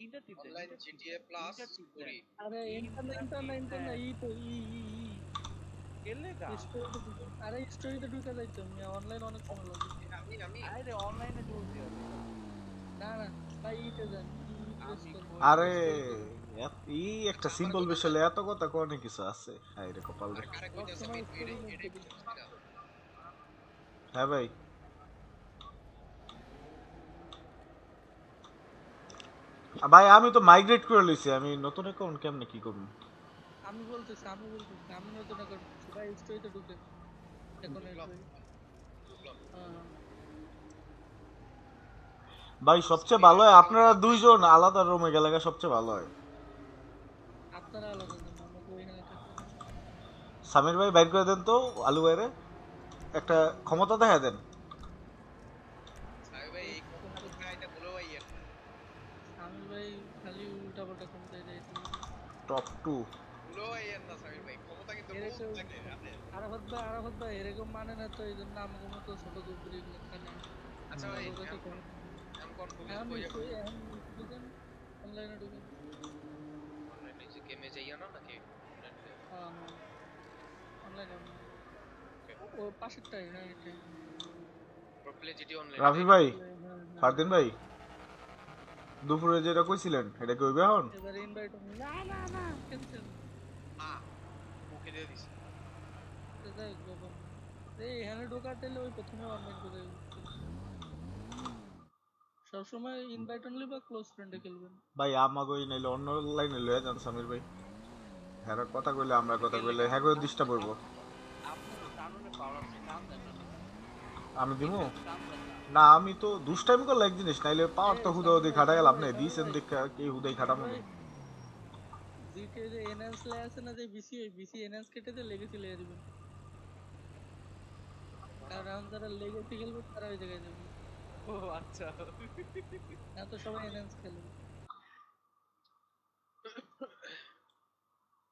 Inter টিপ দেন, online GTA plus inter টিপ দেন। Story আরে inter না ই তো এলে গা আরে স্টোরিতে ঢুকে যাইতো আমি অনলাইন অনেক সময় লাগে। আমি আরে অনলাইনে ঢুকছি আমি। না না ভাই ইতে যান ই প্রেস আমি করেন কই আরে স্টোরিতে এই একটা আচ্ছা আমার সিম্পল কথা বিষয় এত কথা কোনে কিছু আছে, হাই রে কপাল রে। আর কারে সব কইতাছে আমি সময় এটাই স্টোরি এটাই করি। বুঝতেছি না হ্যাঁ ভাই, ভাই আমি তো মাইগ্রেট করে লইছি, আমি নতুন অ্যাকাউন্ট কেমনে কি করব? আমি নতুন করে দিচ্ছি ভাই স্টোরিতে ঢুকেন এখন ঢুকলাম স্টোরি ঢুকলাম হ্যাঁ ভাই সবচেয়ে ভালো স্ক্রিনে হয় একটা আপনারা দুইজন আলাদা রুমে গেলে সবচেয়ে ভালো হয়। আপনারা আলাদা যান আমাকে ওইখানে থাকতে দেন। সামির ভাই বাইর করে দেন তো, আলু বাইরে একটা ক্ষমতা দেখা দেন। সাহেব ভাই এই এই ক্ষমতা কোনটা দেখাইতে ভুলে ভাইয়ের না সামির ভাই খালি উল্টা পাল্টা ক্ষমতায় দেয় টপ টু। ভুলে ভাইয়ের না সাহেব ভাই ক্ষমতা কিন্তু বহুত এরকম থাকে হাতে আরাফাত ভাই এরকম মানে না তো এই জন্য আমাকে মতো ছোট দুপুরি খানে আচ্ছা ভাই আমাদের কাছে কম এমকন পুলিশ এখন কই যাবো নিশ্চয়ই এখন ঢুকেন অনলাইনে ঢুকেন অনলাইনে যে গেমে যাইয়া না নাকি অনলাইনে হ্যাঁ হ্যাঁ অনলাইনে ও পাশেরটাই হ্যাঁ এটাই প্রোপ্লে জিটি অনলাইনে রাফি তাই না ভাই, হ্যাঁ হ্যাঁ ফারদিন ভাই, দুপুরে যেটা কইছিলেন এটা কি হইবে এখন? এবার ইনভাইট না ক্যান্সেল আ ওকে দিয়ে দিছি যাই হোক ব্যাপার না এই এখানে ঢোকার তাইলে ওই প্রথমে অনলাইন করে সবসময় ইনভাইট অনলি বা ক্লোজ ফ্রেন্ডে খেলবেন ভাই আমাগোই নাইলে অন্য লাইনে লয়ে যান সামির ভাই, হ্যাঁ কথা কইলে আমরা কথা গেলে কইলে গা হ্যাঁ করে ডিস্টার্ব করবো। আপনার তো টানুনে পাওয়ার আছে, টান দেন না নাকি? আমি দিমু ইনভাইট টান দেন না। না, আমি তো দুষ্টাইম করলে এক জিনিস, নাইলে পাওয়ার তো হুদা হুদি খাটাই লাভ নেই, সামির দিয়েছেন ভাই দেখা কি হুদাই সামির খাটামো ভাই নি। জিটিএ যে এনহ্যান্স লে আছে না যে বিসি ওই বিসি এনহ্যান্স কেটে দিয়ে লেগেসি লেগে দিবেন কারণ এখন যারা লেগেসি খেলবে তারা ওই জায়গায় যাবে ও আচ্ছা। না তো সবাই এনহ্যান্স খেলে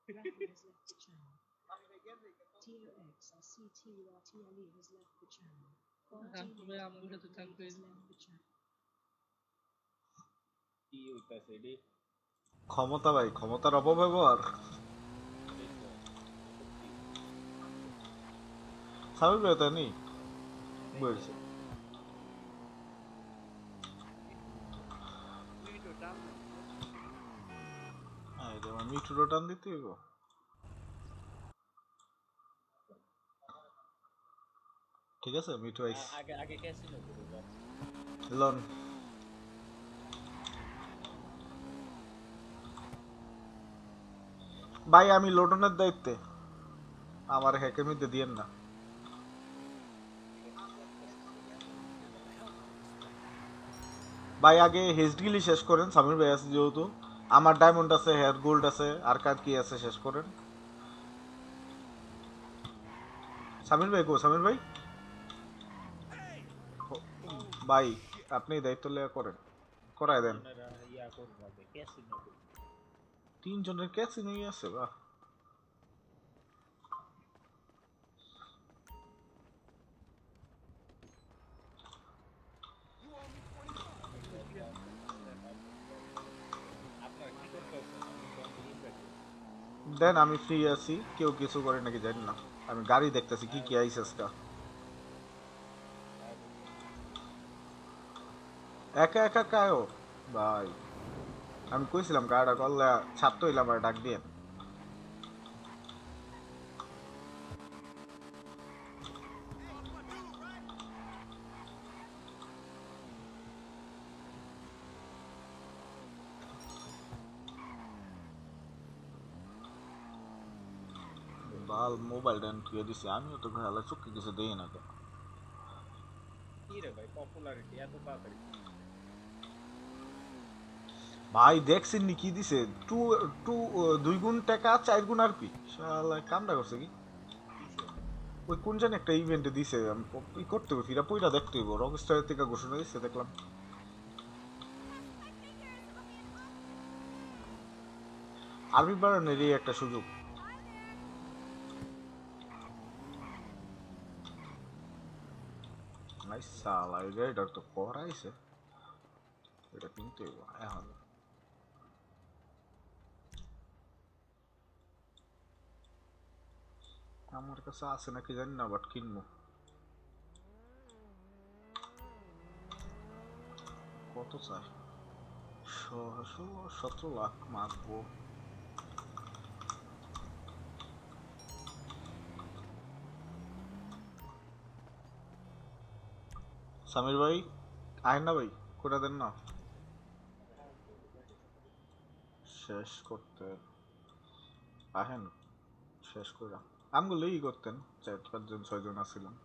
Rafi has left the channel. TRXCTURTLE has left the channel. Rafi ভাই আমার সাথে থাকবে Has left the channel. কি হইতাছে এডি ক্ষমতা ভাই, ক্ষমতার অপব্যবহার। সামির ভাই তো নেই বলছে, মিনিট টান দেন। যেমন মিঠুরো টান দিতে হইব। ঠিক আছে মিঠু আইস আগে আগে ক্যাসিনো করে যান লন। ভাই আমি লোটনের দায়িত্বে, আমার হ্যাকের মধ্যে দিয়েন না ভাই, আগে হেসডিলি শেষ করেন সামির ভাই আছে যেহেতু, আমার ডায়মন্ড আছে, হেয়ার গোল্ড আছে, আর কার কি আছে শেষ করেন। সামির ভাই কো সামির ভাই, ভাই আপনি দায়িত্ব লেয়া করেন, করায় দেন। আপনারা ইয়া করবো আগে ক্যাসিনো করবো তিনজনের ক্যাচই নিয়ে আছে বা আপনারা কি করতেছেন আমি তো আমি ইনভাইট দেন, আমি ফ্রি আছি, কেউ কিছু করে নাকি জানি না, আমি গাড়ি দেখতেছি কি কি আইসে আজকা। একা একা কায়ো ভাই, আমি কইছিলাম গাড়িটা করলে ছাড়তে হইলাম আর ডাক দিয়ে। বাল মোবাইল ডেন থুয়ে দিছি, আমিও তো ঘরে চুক্তি কিছু দেই না কেন। কি রে ভাই পপুলারিটি এত তাড়াতাড়ি ভাই দেখছেন নি কি দিছে, টু টু 2 গুণ টাকা 4 গুণ আরপি, শালা কামটা করছে কি। কিসে ওই কোন জানি একটা ইভেন্টে দিছে, আমি ই করতে হবে ফিরা পয়টা দেখতে হইব, রকস্টার থেকে ঘোষণা দিচ্ছে দেখলাম। আরবি বাড়ানোরই একটা সুযোগ। ভাই শালা এই গাড়িটার তো করাইছে। এটা কিনতে হইব এখন। আমার কাছে আছে নাকি জানি না, বাট কিনবো। কত চাই? 17 লাখ মারবো। সামির ভাই আয় না ভাই, করে দেন না শেষ করতে। আহেন শেষ করে আমগুলো ই করতেন, 4-5 জন 6 জন আসছিলাম।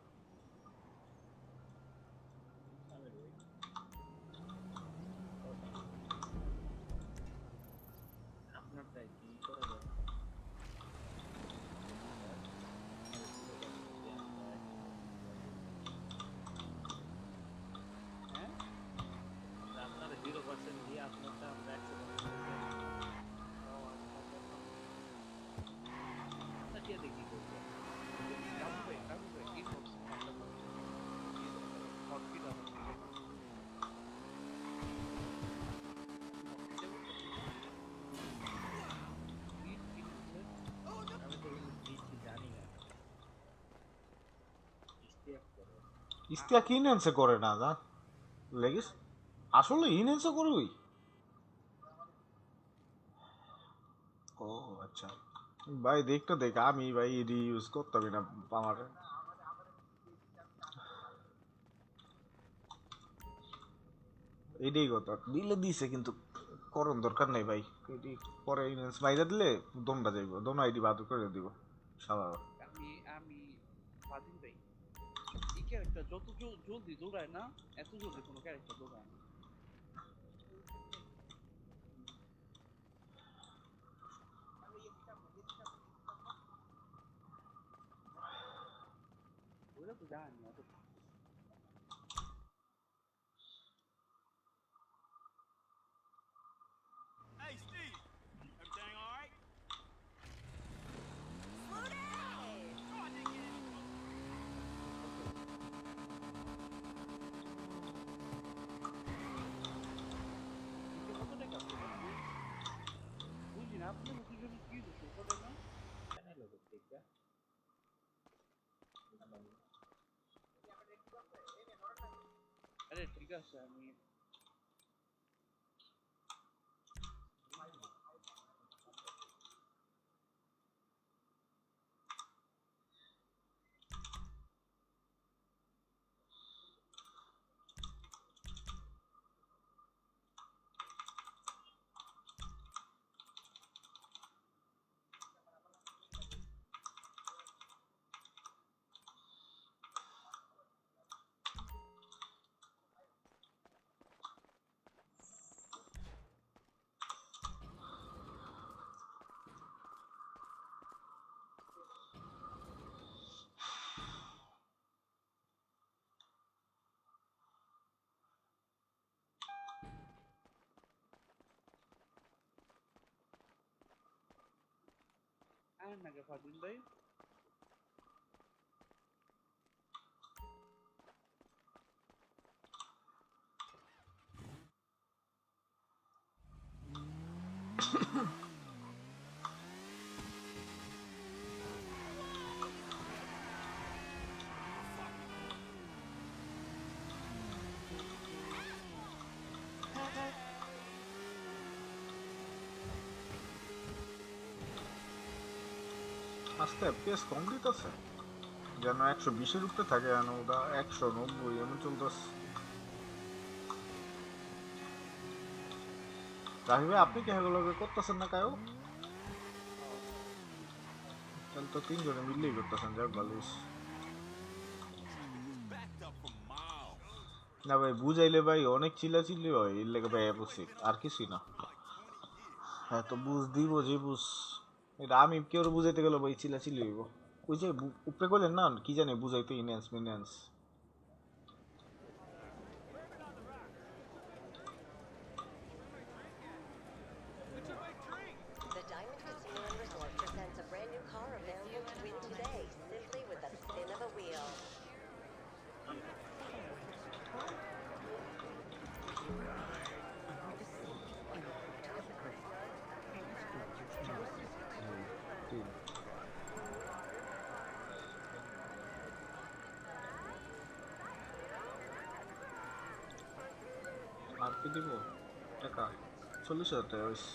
আপনারটাই কি করে দেন? হ্যাঁ আপনার 0% দিয়ে আপনারটা আমরা 100% আপনার দিয়ে দেখি করবো। রামু ভাই ইনবক্স হটকিট আছে আমি তো দিচ্ছি জানি না। ইস্তিয়াক করে। ইস্তিয়া কি ইনহেন্সে করে না যা লেগিস, আসলে ইনহেন্সে করে ওই। ও আচ্ছা ভাই, দেখতে দেখ আমি ভাই এডি ইউজ করতাম না আমার। এটাই কথা, দিলে দিছে কিন্তু করণ দরকার নাই ভাই। এডি পরে ইনহেন্স বাইরে দিলে দমটা যাইব, দম আইডি বাদ করে দিব সারা। আমি স্বাধীন ভাই এই ক্যারেক্টার যত জলদি দৌড়ায় না, এত জলদি কোনো ক্যারেক্টার দৌড়ায় না। ওরা তো জানি অত। কত টাকা বুঝি না, আপনার দুজন কি দিচ্ছে কত টাকা? জানাই লোক ঠিক আছে। আরে ঠিক আছে আমি আয় না কে স্বাধীন ভাই। আস্তে এফপিএস কম দিতেছে, যেন 120-এর উপরে থাকে, যেন ওটা 190 এমন চলতেছে। রাহি ভাই আপনি কি এগুলো করতেছেন না কায়ও? তাহলে তো 3 জনে মিললেই করতেছেন, যাক ভালো হইছে। না ভাই বুঝাইলে ভাই অনেক চিল্লাচিল্লি হয়, এর লেগে ভাই বুঝছি আর কিছুই না। হ্যাঁ তো বুঝ দিব যে বুঝ, এটা আমি কেউ বুঝাইতে গেলে ভাই চিল্লাচিল্লি হইব। ওই যে উপরে করলেন না কি জানি বুঝাইতে, enhance মিনহ্যান্স। The Diamond Casino and Resort presents a brand new car available to win today, simply with a spin of a wheel. কি দিব টাকা 40,000 টাকা হইছে।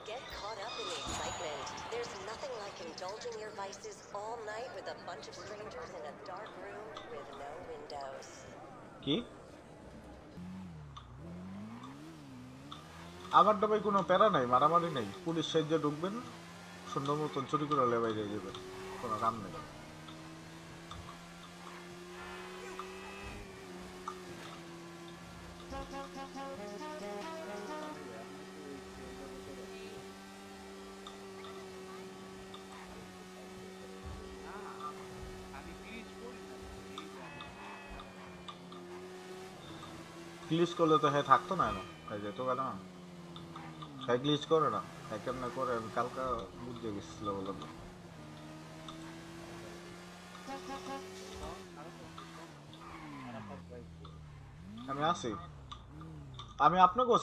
Get caught up in the excitement. There's nothing like indulging your vices all night with a bunch of strangers in a dark room with no windows. কি আমার ডাবাই কোনো প্যারা নাই, মারামারি নাই, পুলিশ সাহায্যে ঢুকবেন, সুন্দর মতন চুরি করে বাইরে যাবেন, কোনো কাম নেই। আমি ক্লিচ করি না গ্লিচ করলে তো হ্যাঁ থাকতো না, হ্যাঁ যেত কেন, হ্যাঁ গ্লিচ করে না, হ্যাঁ কেমনে করে আমি কালকে বুঝতে গেছিল বললাম না। আমি আছি, আমি আপনাকে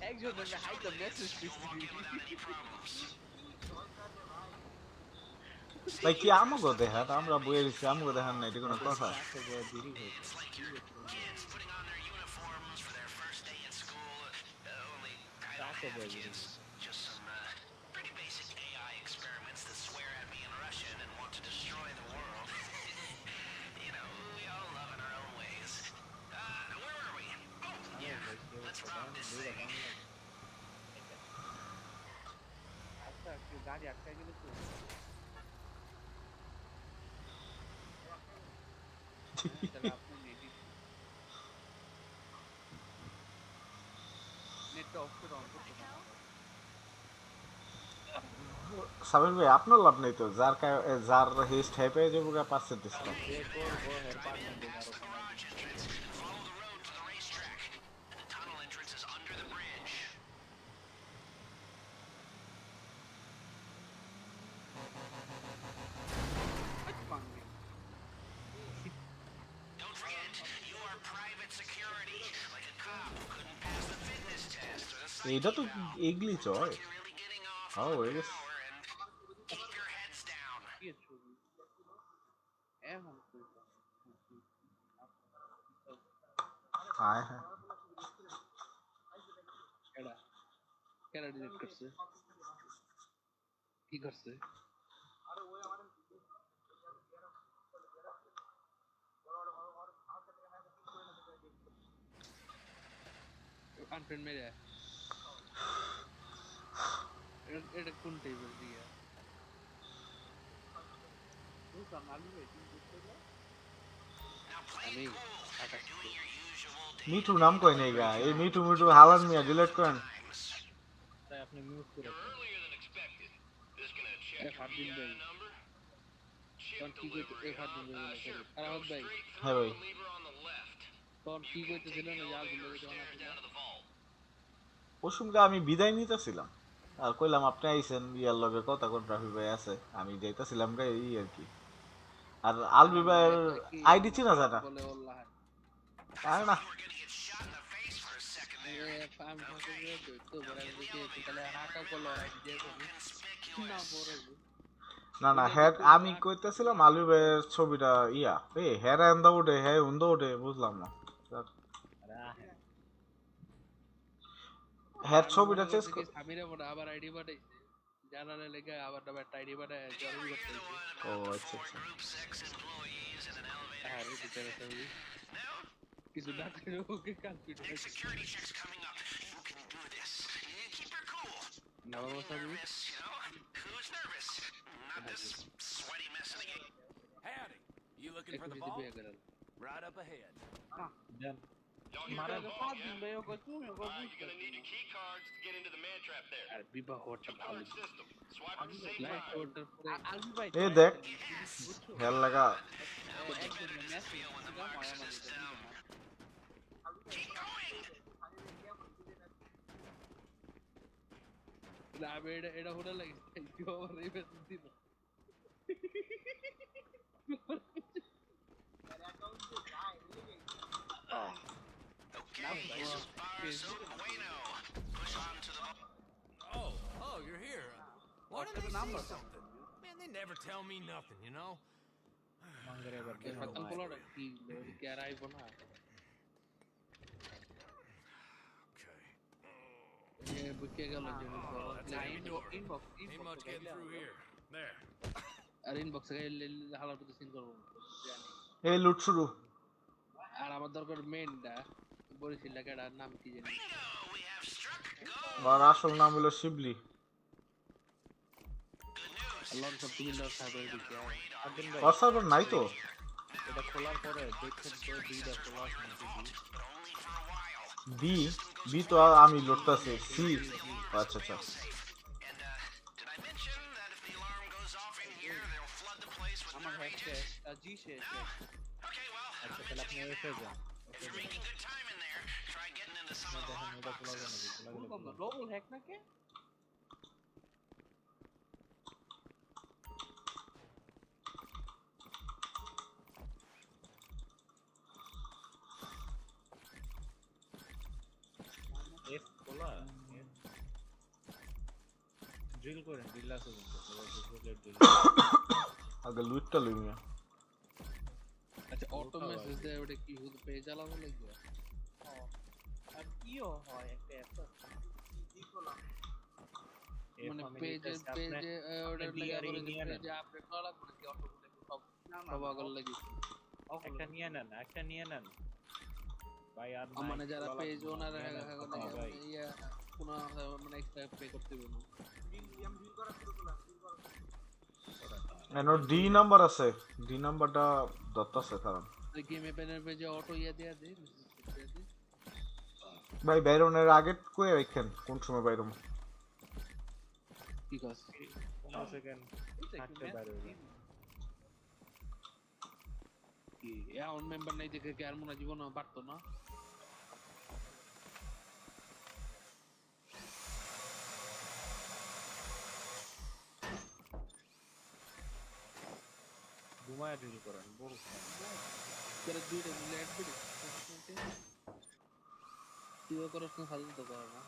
একজন হাইটা মেসেজ দিচ্ছি ভাই কি আমাকে দেখান, আমরা বইয়ে দিচ্ছি আমাকে দেখান না, এটা কোনো কথা? আচ্ছা কেউ গাড়ি আটকায় গেলে তো তাহলে আপনি নেটটা অফ করে অন করতে পারেন। সাবির ভাই আপনার লাভ নেই তো, যার হিস্ট হ্যাঁ পেয়ে যাবো পার্সেন্টেজ এইটা তো এগলি চয়। হ্যাঁ হয়ে গেছে। কি ছবি এখন হ্যাঁ হ্যাঁ কেডা কেডা ডিলিট করছে কি করছে আনফ্রেন্ড মেরে এটা কোন টেবিল দিয়ে আমি মিঠু নাম কই নেই গা, এই মিঠু মিঠু হালান মিয়া ডিলিট করেন। তাই আপনি মিউট করে দেন। ফারদিন ভাই কোন কি কইতে ফারদিন ভাই আর আহত ভাই হ্যাঁ ভাই কোন কি কইতেছিল না যা দিলে পরশুমকে আমি বিদায় নিতেছিলাম আর কইলাম আপনি আইছেন ইয়ার লগে কথা কোন রাফি ভাই আছে, আমি যাইতাছিলাম গা এই আর কি। আর আলবি ভাইয়ের আইডি চিনা জানা বলে আল্লাহ আর না ফার্ম তো বড় দিকে তাহলে হাকা করলো আইডি দিয়ে না বড় না না হ্যাঁ আমি কইতেছিলাম আলবি ভাইয়ের ছবিটা ইয়া এ হ্যাঁ এন্দা উঠে হ্যাঁ উন্দা উঠে বুঝলাম না হ্যাঁ ছবিটা চেঞ্জ কর। সামিরে বড় আবার আইডি পাঠাইছে জানালে লেগে আবার ডাবল আইডি পাঠায় জয়েন করতে ও আচ্ছা আচ্ছা আরে ভিতরে ছবি কিছু না করে ওকে কমপ্লিট হয়েছে না বাবা ছবি Howdy. You looking for the একটু vault? বিয়ে করেন Right up ahead. দেন মারা ফারদিন ভাই ওকে তুমি ওকে আর বিবাহ হচ্ছে ভালো লাইট ওটার পরে আলবি ভাই এ দেখ হ্যাঁ লাগা একদম মেসেজ দিলাম মারামারি না এটা হলো লাগে কেউ আমার এই মেসেজ দিল Oh, you're here. Why What's didn't the they number? say something? Man, they never tell me nothing, you know? মঙ্গের এবার এই ফাতাল পোলাটা কি কে আর আইবো না Okay. এ বুকে গেল যে inbox Ain't much getting through here. There. আর ইনবক্সে হালার প্রতি সিন করবো জানি এই লুট শুরু। আর আমার দরকার মেইনটা বরিশাল লাগাটার নাম কি জানি আর আসল নাম হলো শিবলি। লঞ্চ অফ মিলার সার্ভার দিকে আদিন ভাই ওর সার্ভার নাই তো। এটা খোলার পরে দেখছেন তো দুইটা খোলা আছে বি বি তো আমি লুটতাছি। সি আচ্ছা আচ্ছা। আমার হ্যাক শেষ জি শেষ আচ্ছা তাহলে আপনি এসে যান দেখেন এটা খোলা যায় নাকি খোলা গেলে ডবল হ্যাক নাকি এফ খোলা ড্রিল করেন ড্রিল আছে কিন্তু আগে লুটটা লই মিয়া। আচ্ছা অটো মেসেজ দেয় ওটা কি হুদ পেজ চালানো লাগবে আর কিও হয় একটা এত মানে পেজে ওটা লাগা করে পেজে আপডেট করা লাগবে নাকি অটো সব না সব আগল লাগি একটা নিয়ে নেন ভাই আর মানে যারা পেজ ওনার ইয়া কোন মানে এক্সট্রা পে করতে হবে না এনো ডি নাম্বার আছে। ডি নাম্বারটা দত্তাছে কারণ গেমে প্যানের পেজে অটো ইয়া দেয়া দে ভাই বাইরনের আগে কই রাখেন কোন সময় বাইরম? ঠিক আছে 15 সেকেন্ড থাকতে পারে কি এখন মেম্বার নাই দেখে কি আর মনে জীবন বাড়তো না ঘুমায় ড্রিল করেন বড় করে দুইটা মিলে অ্যাড করি তুইও করস না ফালতু তো করে না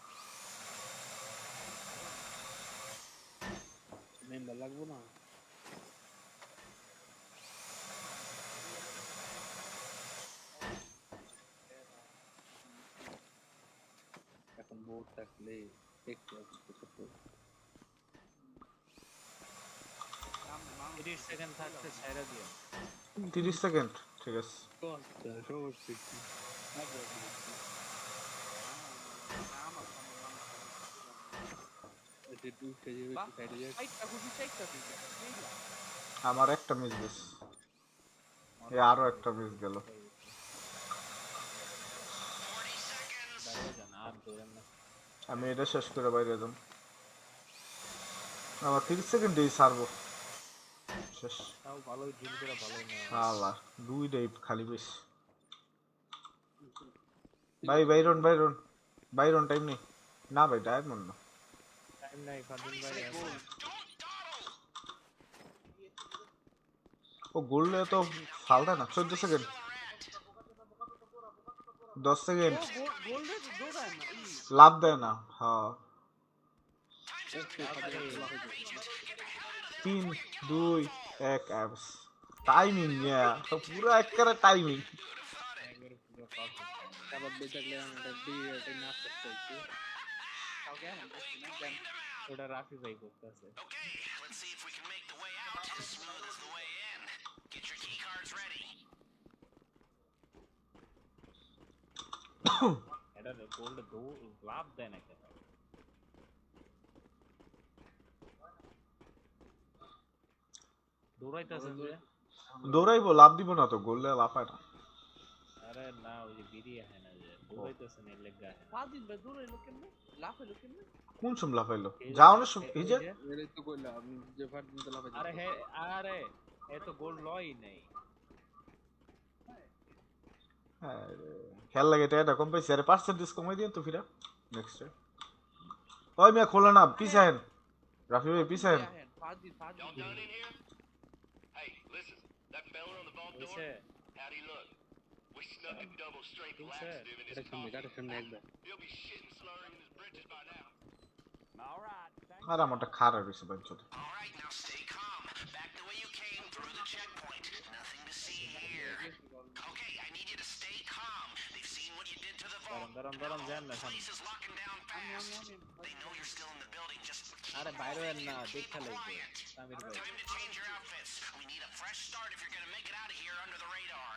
মেম্বার লাগবো না এখন বোর্ড থাকলে দেখতে হবে 30 সেকেন্ড থাকতে ছাইরা দিও 30 সেকেন্ড ঠিক আছে। সমস্যা কি এটা দুই কেজি হইছে সাইডে যায় সাইটটা খুবই সাইটটা দিকে আমার একটা মিস গেছে। এই আরো একটা মিস গেল। বাইরে যান আর দৌড়েন না আমি এটা শেষ করে বাইরে যাব। আমার 30 সেকেন্ডেই ছাড়বো। শেষ। তাও ভালোই ড্রিল করে ভালোই না আল্লাহ দুইটাই খালি বেশ। বাইরন টাইম নেই না ভাই ডায়মন্ড না। টাইম নাই ফাদিল ভাই ও গোল্ডে তো ফালতা না 14 সেকেন্ড 10 সেকেন্ড গোল্ডে দৌড়ায় না লাভ দেয় না। হ্যাঁ 3 2 1 অ্যাবস টাইমিং ইয়া পুরো একবারে টাইমিং। আবার বেচাকলে আমরা এটা না করতে হইছে কাউকে এমন করছি না দেন ওটা রাফি ভাই করতেছে এটা গোল্ড দো লাভ দেয় না কেন দৌড়াইতেছেন যে দৌড়াইবো লাভ দিব না তো গোল্ডে লাফায় না। আরে না ওই যে বিরিয়া হয় না যে দৌড়াইতেছেন এর লেগা ফাদিল ভাই দৌড়াইলো কেমনে লাফাইলো কেমনে কোন সময় লাফাইলো যাও না এই যে এটাই তো কইলাম যে ফাট দিতে লাফাই আরে হে আরে এ তো গোল লই নাই হ্যাঁ খেল লাগে এটা কম পাইছে আরে পার্সেন্টেজ কমাই দিন তো ফিরা নেক্সট ওই মিয়া খোলা না পিছায়েন রাফি ভাই পিছায়েন। ফাদিল Hey, listen. That fella on the vault door? হইছে How'd he look? We snuck a double strength হইছে laxative in his এটা শুনবে coffee. এটা শুনবে একবার He'll be shitting, slurring in his bridges by now. আর আমারটা খারাপ হয়েছে বাঞ্চতে All right, now stay calm. Back the way you came through the checkpoint. Nothing to see here. Okay, I need you to stay calm. They've seen what you did to the vault. দাঁড়ান যান না সামনে। Police is locking down fast. They know you're still in the building. Just keep আরে বাইরে এর না দেখা লাগবে সামির ভাই। time to change your outfits. We need a fresh start if you're gonna make it out of here under the radar.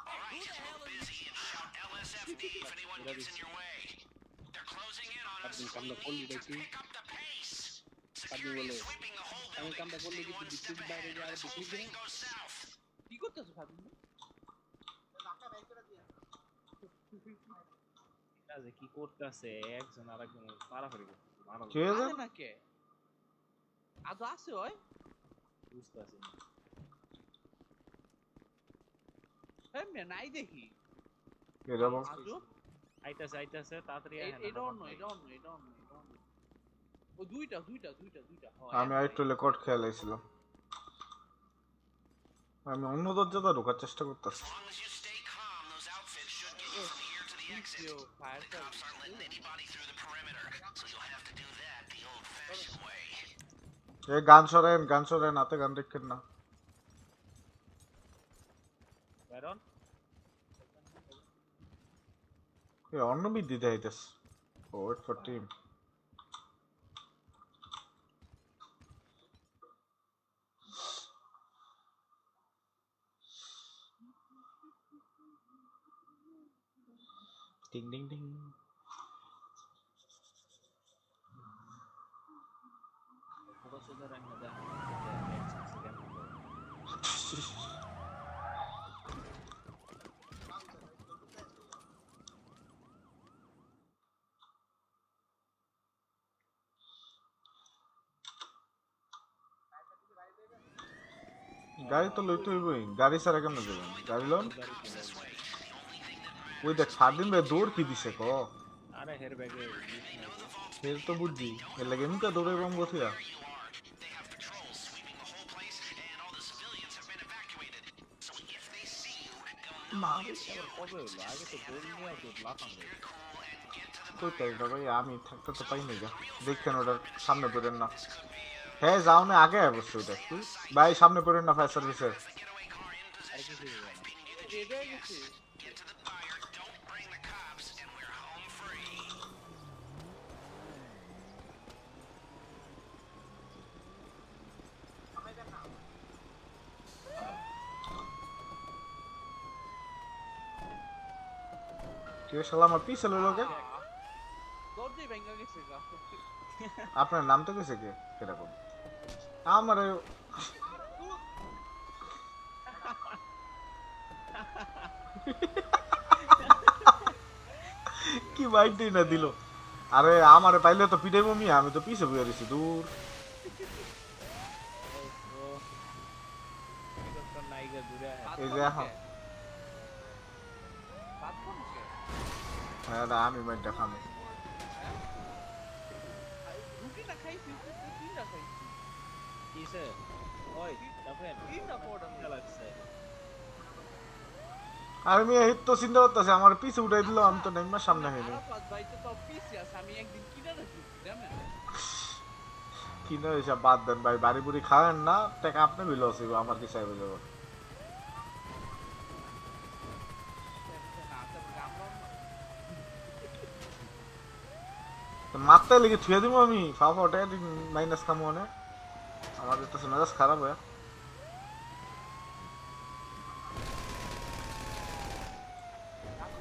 All right, look busy and shout LSFD if anyone gets in your way. They're closing in on us. আপনি কামটা We করলি need to দেখি pick up the pace. আপনি Security বলে is sweeping the whole আমি building. কামটা করলে কিন্তু Anyone বিদ্যুৎ step বাইরে ahead or যাওয়ার this whole বিদ্যুৎ thing goes south. কি করতেছো ফাদিম ভাই? কাজে কি করতেছে একজন আরেকজন মারামারি করতেছে মারা কি হয়েছে আরে না কে আদো আছে ওই বুঝতেছি না। হ্যাঁ মে নাই দেখি এটা বল আদো আইতাছে তাড়াতাড়ি আয় এটা অন্য ও দুইটা হয় আমি আরেকটু রেকর্ড খেয়ালাইছিলাম আমি অন্য দরজাটা ঢোকার চেষ্টা করতেছি As long as you stay calm, those outfits should get you from here to the exit. Fire The cops aren't letting anybody through the perimeter, so you'll have to do that the old-fashioned way. এই গান সরেন হাতে গান রেখেন না Byron এই অন্য বিদ্যুৎ আইতেছে ওয়েট ফর টিম টিং টিং টিং পুরো সুন্দর রান্না দেয় গাড়ি তো লইতে হইবই গাড়ি ছাড়া কেমন যাবেন গাড়ি লোন ওই দেখ সারাদিন ভাই দৌড় কি দিছে ক আরে হের ব্যাগে ফের তো বুঝছি এর লাগে এমনি দৌড়ে কম গথিয়া They have patrols sweeping the whole place, and all the civilians have been evacuated. So if they see you, they'll know it's you. কবে হলো আগে তো দৌড় নিয়ে তো লাফান দেয় Cool and get to the কই তাই না ভাই আমি থাকতে তো পাই না যা দেখছেন ওটার সামনে পড়েন না হ্যাঁ যাও না আগে অবশ্যই ওটা ভাই সামনে পড়েন না ফায়ার সার্ভিসের getaway car in possession. I've pinned you the এটা গেছে Get to the fire, don't bring the cops, and we're home free. কে শালা আমার পিছে লইলো কে দরজাই ভেঙে গেছে গা আপনার নাম তো কেছে কে এরকম আমার কি বাইটই না দিল আরে আমারে পাইলে তো পিটাইব আমি তো পিছে বইয়া দিছি দূর নাইগা দূরে এই যে এখন হ্যাঁ না, আমি মাইন্ডটা খামো রুটিটা খাইছি তিনটা খাইছি কিসে ওই দেখেন তিনটা পড়া লাগছে আর আমি এই তো চিন্তা করতেছি আমার পিছে উঠাই দিল আমি তো নেইমার সামনে হইনি আরাফাত ভাই তো সব পিছে আছে আমি একদিন কিনা রাখছি জানেন কি না এসব বাদ দেন ভাই বাড়ি বুড়ি খাবেন না টাকা আপনি বিল আছে আমার কি চাইবে যাবো মারতে লেগে থুয়ে দিব আমি ফাফা ওটাই মাইনাস কামো অনেক আমাদের তো মেজাজ খারাপ হয়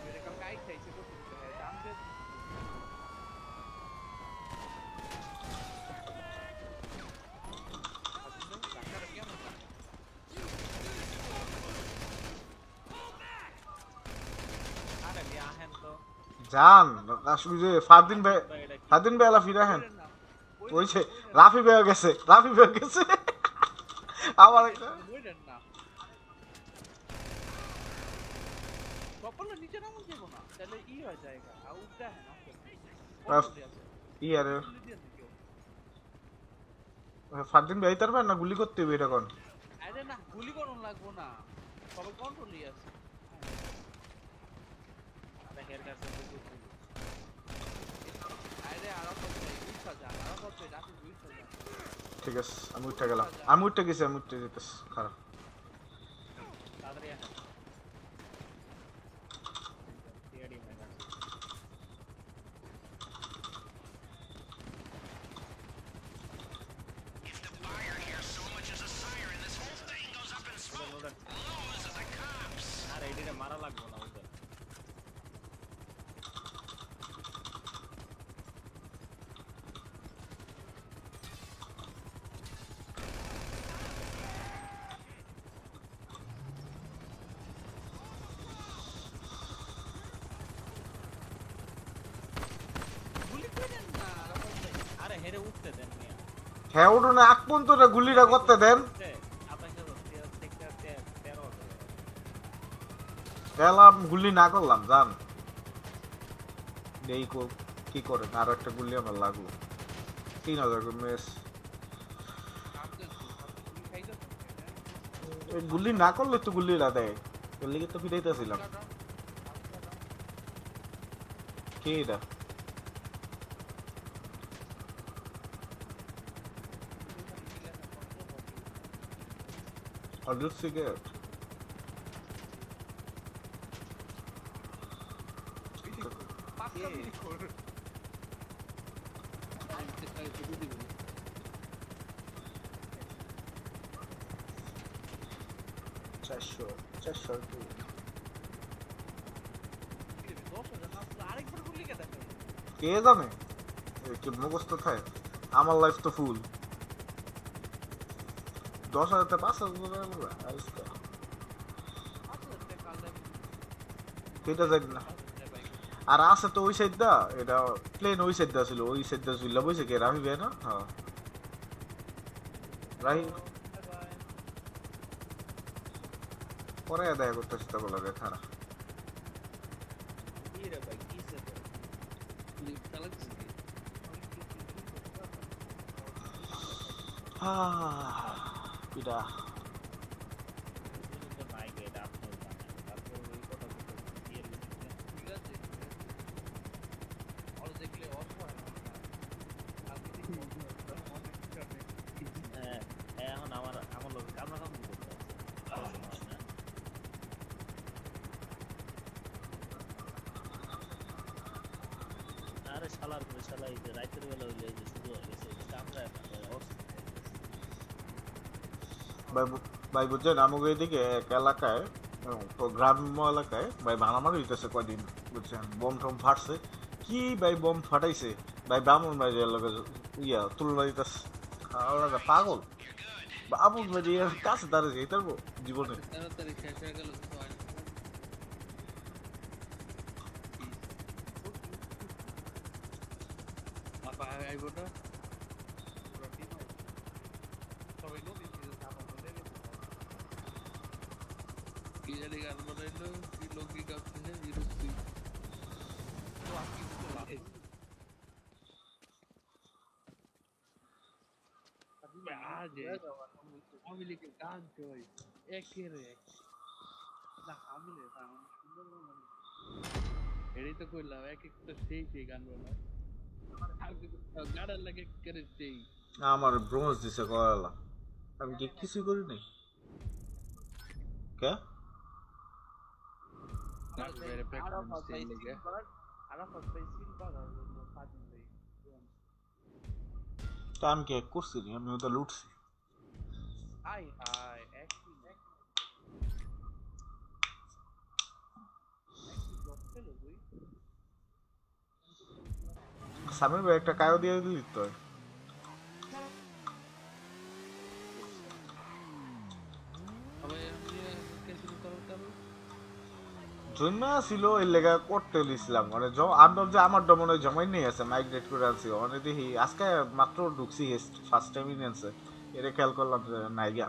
এরকম গাই খাইছে কত দাম দে আরে মি আহেন তো জান আসলে যে ফারদিন ভাই আলা ফিরে আহেন ওইছে রাফি ভাই গেছে আমার বইলেন না কপালে নিচে নামুন যাবো না তাহলে ই হয়ে যায়গা আর উঠতে হয় না ই আরে ফারদিন ভাই তার না গুলি করতে হবে এটা কোন আরে না গুলি করুন লাগবো না সবাই কন্ট্রোলই আছে আরে হের কাছে আরে রে আরাফাত ভাই উঠা যান আরাফাত ভাই রাতে উঠা যান ঠিক আছে আমি উঠে গেলাম আমি উঠে গেছি আমি উঠে যেতেছি খারাপ তাড়াতাড়ি আসেন TRD minus If the buyer hears so much as a siren, this whole thing goes up in smoke. Lose the cops. আর এডিটা মারা লাগবে না ওদের গুলি করেন না আরাফাত ভাই আরে হেরে উঠতে দেন মিয়া হ্যাঁ ওটা না আগ পর্যন্ত ওটা গুলিটা করতে দেন আপনাকে তো সেক্টর 13 হবে গেলাম গুলি না করলাম জান এই কি করে আর একটা গুলি আমার লাগলো 3000 করে মেস আপনি গুলি খাইতে এই গুলি না করলে তো গুলিটা দেয় এর লিগে তো ফিরাইতেছিলাম কে এটা অডিও সিগারেট পাঁচটা মিনিট করে আমি চেষ্টা করে দিব চারশো আরেকবার গুলি কে দেখে কে জানে কি মুখস্থ থাকে আমার লাইফ তো ফুল 10,000 তে 5,000 আজকে কেটে যাই না আর আছে তো ওই সাইডটা এটা প্লেন ওই সাইডটা ছিল ওই সাইডটা ছিল বইছে কে রাহি ভাই না হ্যাঁ রাহি পরে দেখা করতে চেষ্টা করলো রে খারা কি রে ভাই কি সে তো পিটা মাইকে আপনার জানেন তারপর ওই কথা বলতে দিয়ে দিচ্ছেন ঠিক আছে অল দেখলে অফ হয় না কালকে দেখি হ্যাঁ এখন আমার লোক কামড়া কামড়ি করতে আছে না আরে শালার করে শালাই যে রাতের বেলা হইলে এই যে শুরু হয়ে গেছে কামড়া ভাই বুঝছেন আমাকে এদিকে এক এলাকায় তো গ্রাম্য এলাকায় ভাই ভাঙামারি হইতেছে কয়দিন বুঝছেন বোম টম ফাটছে কি ভাই বোম ফাটাইছে ভাই ব্রাহ্মণ ভাই এলাকায় ইয়া তুলনা দিতেছে পাগল বাবুল ভাই এর কাছে দাঁড়িয়ে যেতে পারবো জীবনে তাড়াতাড়ি শেষ হয়ে গেল তো হয় আপা আইবো না সবাই নদী ছিল আপা বলে কি জানি গান বানাইলো কি লোকি কাপছে বিরক্তি তো আপনি তো লাগে আজ আমি লিখে গান কই একের এক না আমি লে সুন্দর এটাই তো কইলাম এক একটা সেই গান বানায় গাড়ার লাগে করে সেই আমার ব্রোঞ্জ দিছে কয়লা আমি কি কিছু করি নাই কে তা আমি কি করছি রে? আমি ওটা লুটছি হাই হাই একই সামির ভাই একটা কায়ো দিয়ে দিলি তো জন্মে ছিল এর লেগা করতে দিছিলাম মানে আমি ভাবছি আমার মনে হয় জমাই নেই আছে মাইগ্রেট করে আনছি মানে দেখি আজকে মাত্র ঢুকছি ফার্স্ট টাইম ইনিংসে এটা খেয়াল করলাম যে নাই গিয়া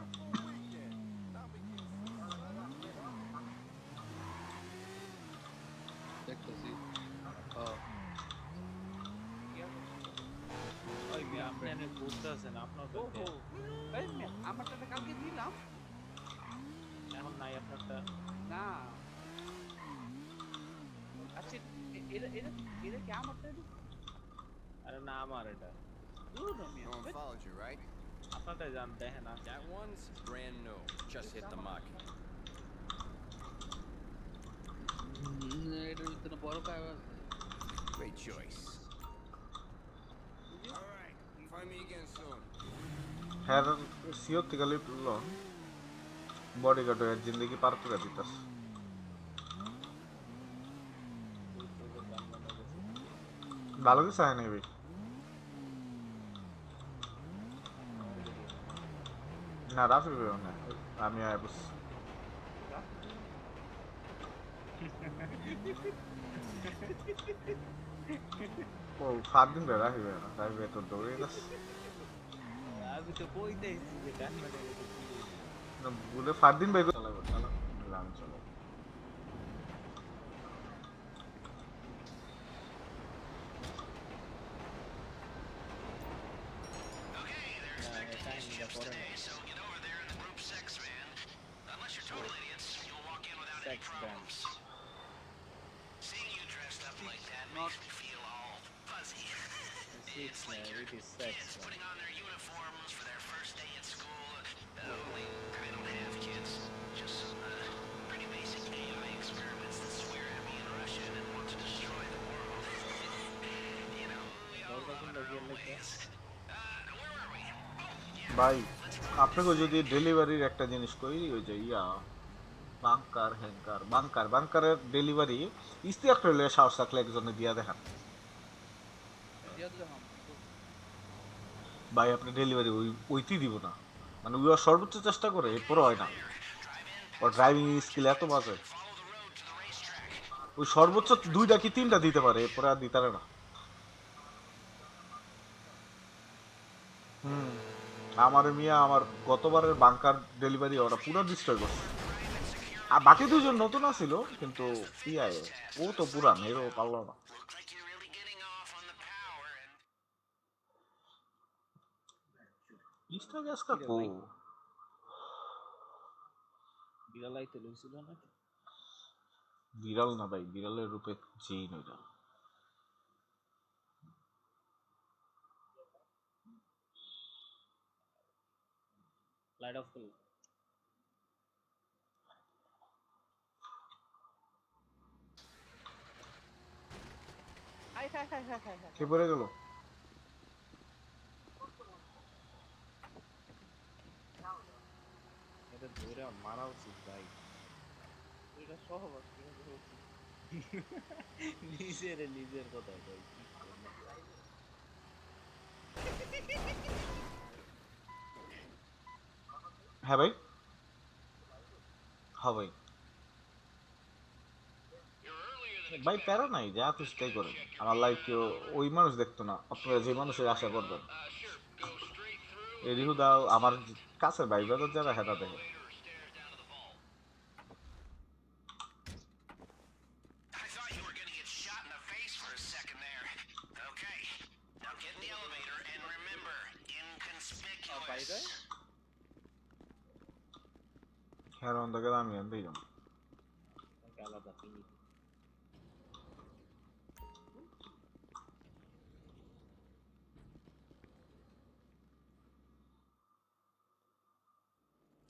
দেখতেছি ওই মিয়া আপনি এনে বুঝতে আছেন আপনার তো আমারটা কালকে দিলাম এখন নাই আপনারটা না আচ্ছা এরা কি আমারটা আরে না আমার এটা পুরোনো মিয়া No one followed you, right? আপনারটাই জান দেখেন না That one's brand new. Just hit the muck. এটার ভিতরে বড় পাইপ আছে Great choice. All right. Find me again soon. হ্যাঁ সিওর থেকে লিপল বডি গার্ড এর জিন্দগি পার করে দিতাস ভালো কিছু হয় নাই ভাই না রাফি ভাই না আমি আয় বস ও ফাদিন ভাই রাফি ভাই না রাফি ভাই তো দৌড়ে গেছে আমি তো কইতেছি যে গান মানে না বলে ফাদিন ভাই চালাবো চালা আমি চালাবো Okay, there's Yeah, expected yeah, nice time chips to go today, so get over there in the group sex van. Unless you're total idiots, you'll walk in without any Sex van. problems. Seeing you dressed up like that makes me feel all fuzzy. It's like it your is sex kids van. putting on their uniforms for their first day at school. Only I don't have kids. Just some pretty basic AI experiments that swear at me in Russian and want to destroy the world. You know, we all run our own ways. Where were we? ভাই আপনাকে যদি ডেলিভারির একটা জিনিস কই ওই যে ইয়া bunker hanker বাংকারের delivery Istiaq হলে সাহস থাকলে একজনে দিয়া দেখান জিয়াদ রহমান ভাই আপনি ডেলিভারি ওইটি দিব না মানে ওই সর্বোচ্চ চেষ্টা করে এরপরও হয় না ওর ড্রাইভিং স্কিল এত বাজে ওই সর্বোচ্চ 2টা কি 3টা দিতে পারে এরপরে আর দিতে পারে না আমার মিয়া আমার গতবারের বাংকার ডেলিভারি ওরা পুরো ডিস্ট্রয় করছে আর বাকি দুজন নতুন আছিল কিন্তু কি আয় ও তো পুরান এরও পারলো না Look like you're really getting off on the power and ইস্টা গ্যাসটা কো বিড়ালাই তো লইছিল না বিড়াল না ভাই বিড়ালের রূপে চেইন ওইটা লাইট অফ করো কে পড়ে গেল এটা ধরে মারা উচিত ভাই এটা সহবাস নিজের কথা কই হ্যাঁ ভাই হ্যাঁ ভাই ভাই প্যারা নাই যা খুশি তাই করেন আমার লাইফ কেউ ওই মানুষ দেখতো না আপনারা যে মানুষের আশা করবেন এই রিহুদা আমার কাছে ভাই বাজার যারা হেঁটা দেখে I thought you were gonna get shot in the face for a second there. Okay, now get in the elevator and remember, inconspicuous. হ্যাঁ অন্ধকে আমি আনতেই যাবো আলাদা ফিনি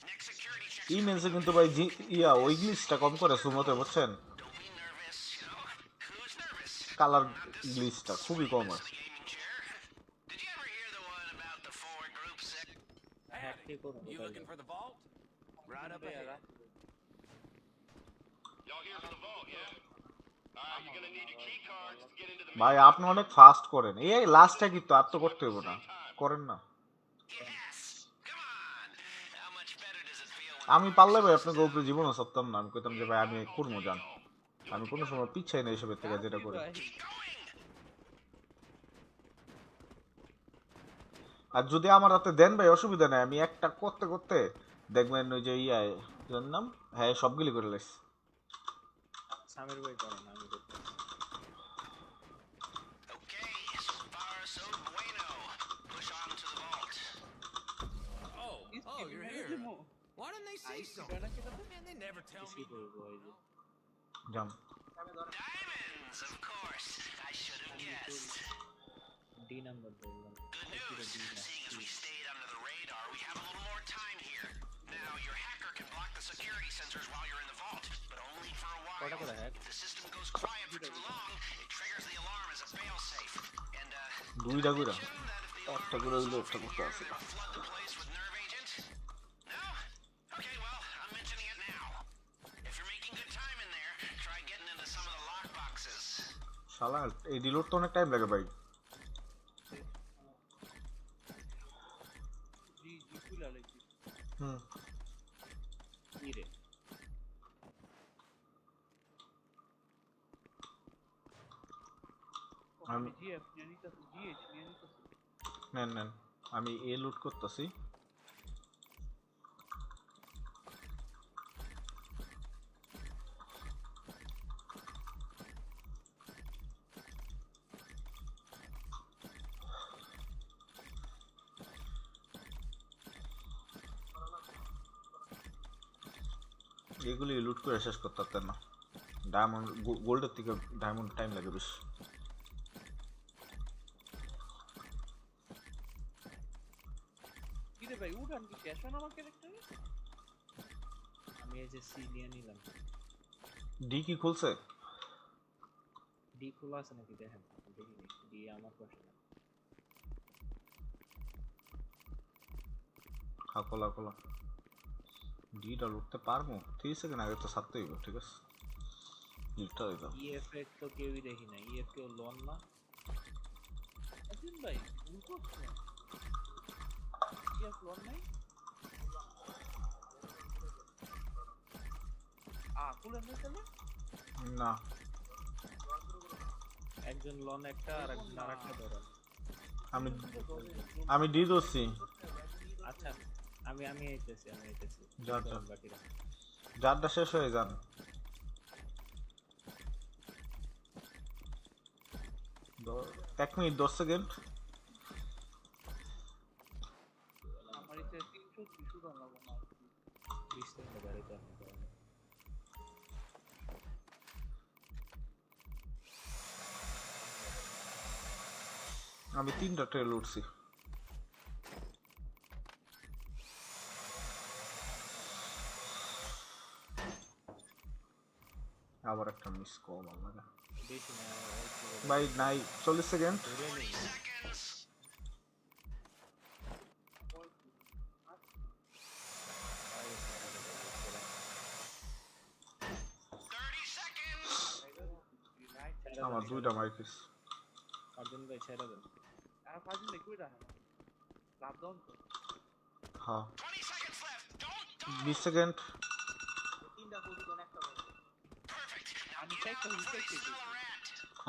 Next security check. ইমেলসে কিন্তু ভাই ইয়া ওই গ্লিচটা কম করে সুমতে বুঝছেন Don't be nervous, you know? Who's nervous? Colour গ্লিচটা খুবই কম আছে The gaming chair. Did you ever hear the one about the 4 group sex? Hack কি করব You looking for the vault? Right up ahead. Y'all here for the vault, yeah? Alright, you're gonna need your key cards to get into the ভাই আপনি অনেক fast করেন এই লাস্টটা কিন্তু আর তো করতে হবে না করেন না Yes! Come on! How much better does it feel when আমি পারলে ভাই আপনাকে উপরে জীবনও সত্যম না আমি কইতাম যে ভাই আমি করবো যান আমি কোনো সময় পিছাই না এসবের থেকে যেটা করি keep going? আর যদি আমার হাতে দেন ভাই অসুবিধা নাই আমি একটা করতে করতে দেখবেন ওই যে ইয়া এর নাম হ্যাঁ সবগুলি করে লাইছি সামির ভাই করেন আমি করতে Okay, so far so bueno. Push on to the vault. Oh, you're here. Why didn't they say so? Man, they never tell কি me. করব এই যে জাম Diamonds, of course. I should have guessed. D number বললাম Good news. Seeing as we stayed under the radar, we have a little more time here. Now, your hacker can block the security sensors while you're in the vault, but only for a while. কটা করে hack If the system goes quiet for too long, it triggers the alarm as a failsafe. And, দুইটা করে mention that if the একটা করে হইলো একটা করতে আছে it'll flood the place with nerve agent? No? Okay, well, I'm mentioning it now. If you're making good time in there, try getting into some of the lock boxes. শালা এই reload তো অনেক টাইম লাগে ভাই জি খুলে লাগছি হুম কি রে আমি জিএফ নিয়ে নিতেছি জিএইচ নিয়ে নিতেছি নেন নেন আমি এ লুট করতেছি এগুলি লুট করে শেষ করতে পারতেন না ডায়মন্ড গোল্ডের থেকে ডায়মন্ড টাইম লাগে বেশি কি রে ভাই উড়ান কি ক্যাশ অন আমার ক্যারেক্টারে আমি এই যে সি নিয়ে নিলাম ডি কি খুলছে ডি খোলা আছে নাকি দেখেন দেখিনি ডি আমার পাশে না হ্যাঁ খোলা খোলা ডিটা লুটতে পারবো 30 সেকেন্ড আগে তো সারতে হইব ঠিক আছে ডিটা হইতো ইএফ এর তো কেউই দেখি না ইএফ কেউ লোন না আসেন ভাই ভুল করছে জিএফ লোন নাই খুলে না তাহলে না একজন লোন একটা আর একজন আরেকটা ধরেন আমি আমি ডি দোছি আচ্ছা আমি আইতেছি যা যা বাকিরা যারটা শেষ হয়ে যান এক মিনিট 10 সেকেন্ড আমার এতে 330 উড়ান লাগবে না 20 সেকেন্ড বাড়িতে আমি 3টা ট্রেল উঠছি আবার একটা মিস কল লাগে বেশি না ভাই নাই 40 সেকেন্ড আমার দুইটা মাইকিস অর্জুন ভাই ছেড়ে দেন আর ফাজিল নেই কই রাখা লাভ দাও তো হ্যাঁ 20 সেকেন্ড আমি চাইতে হিসেবে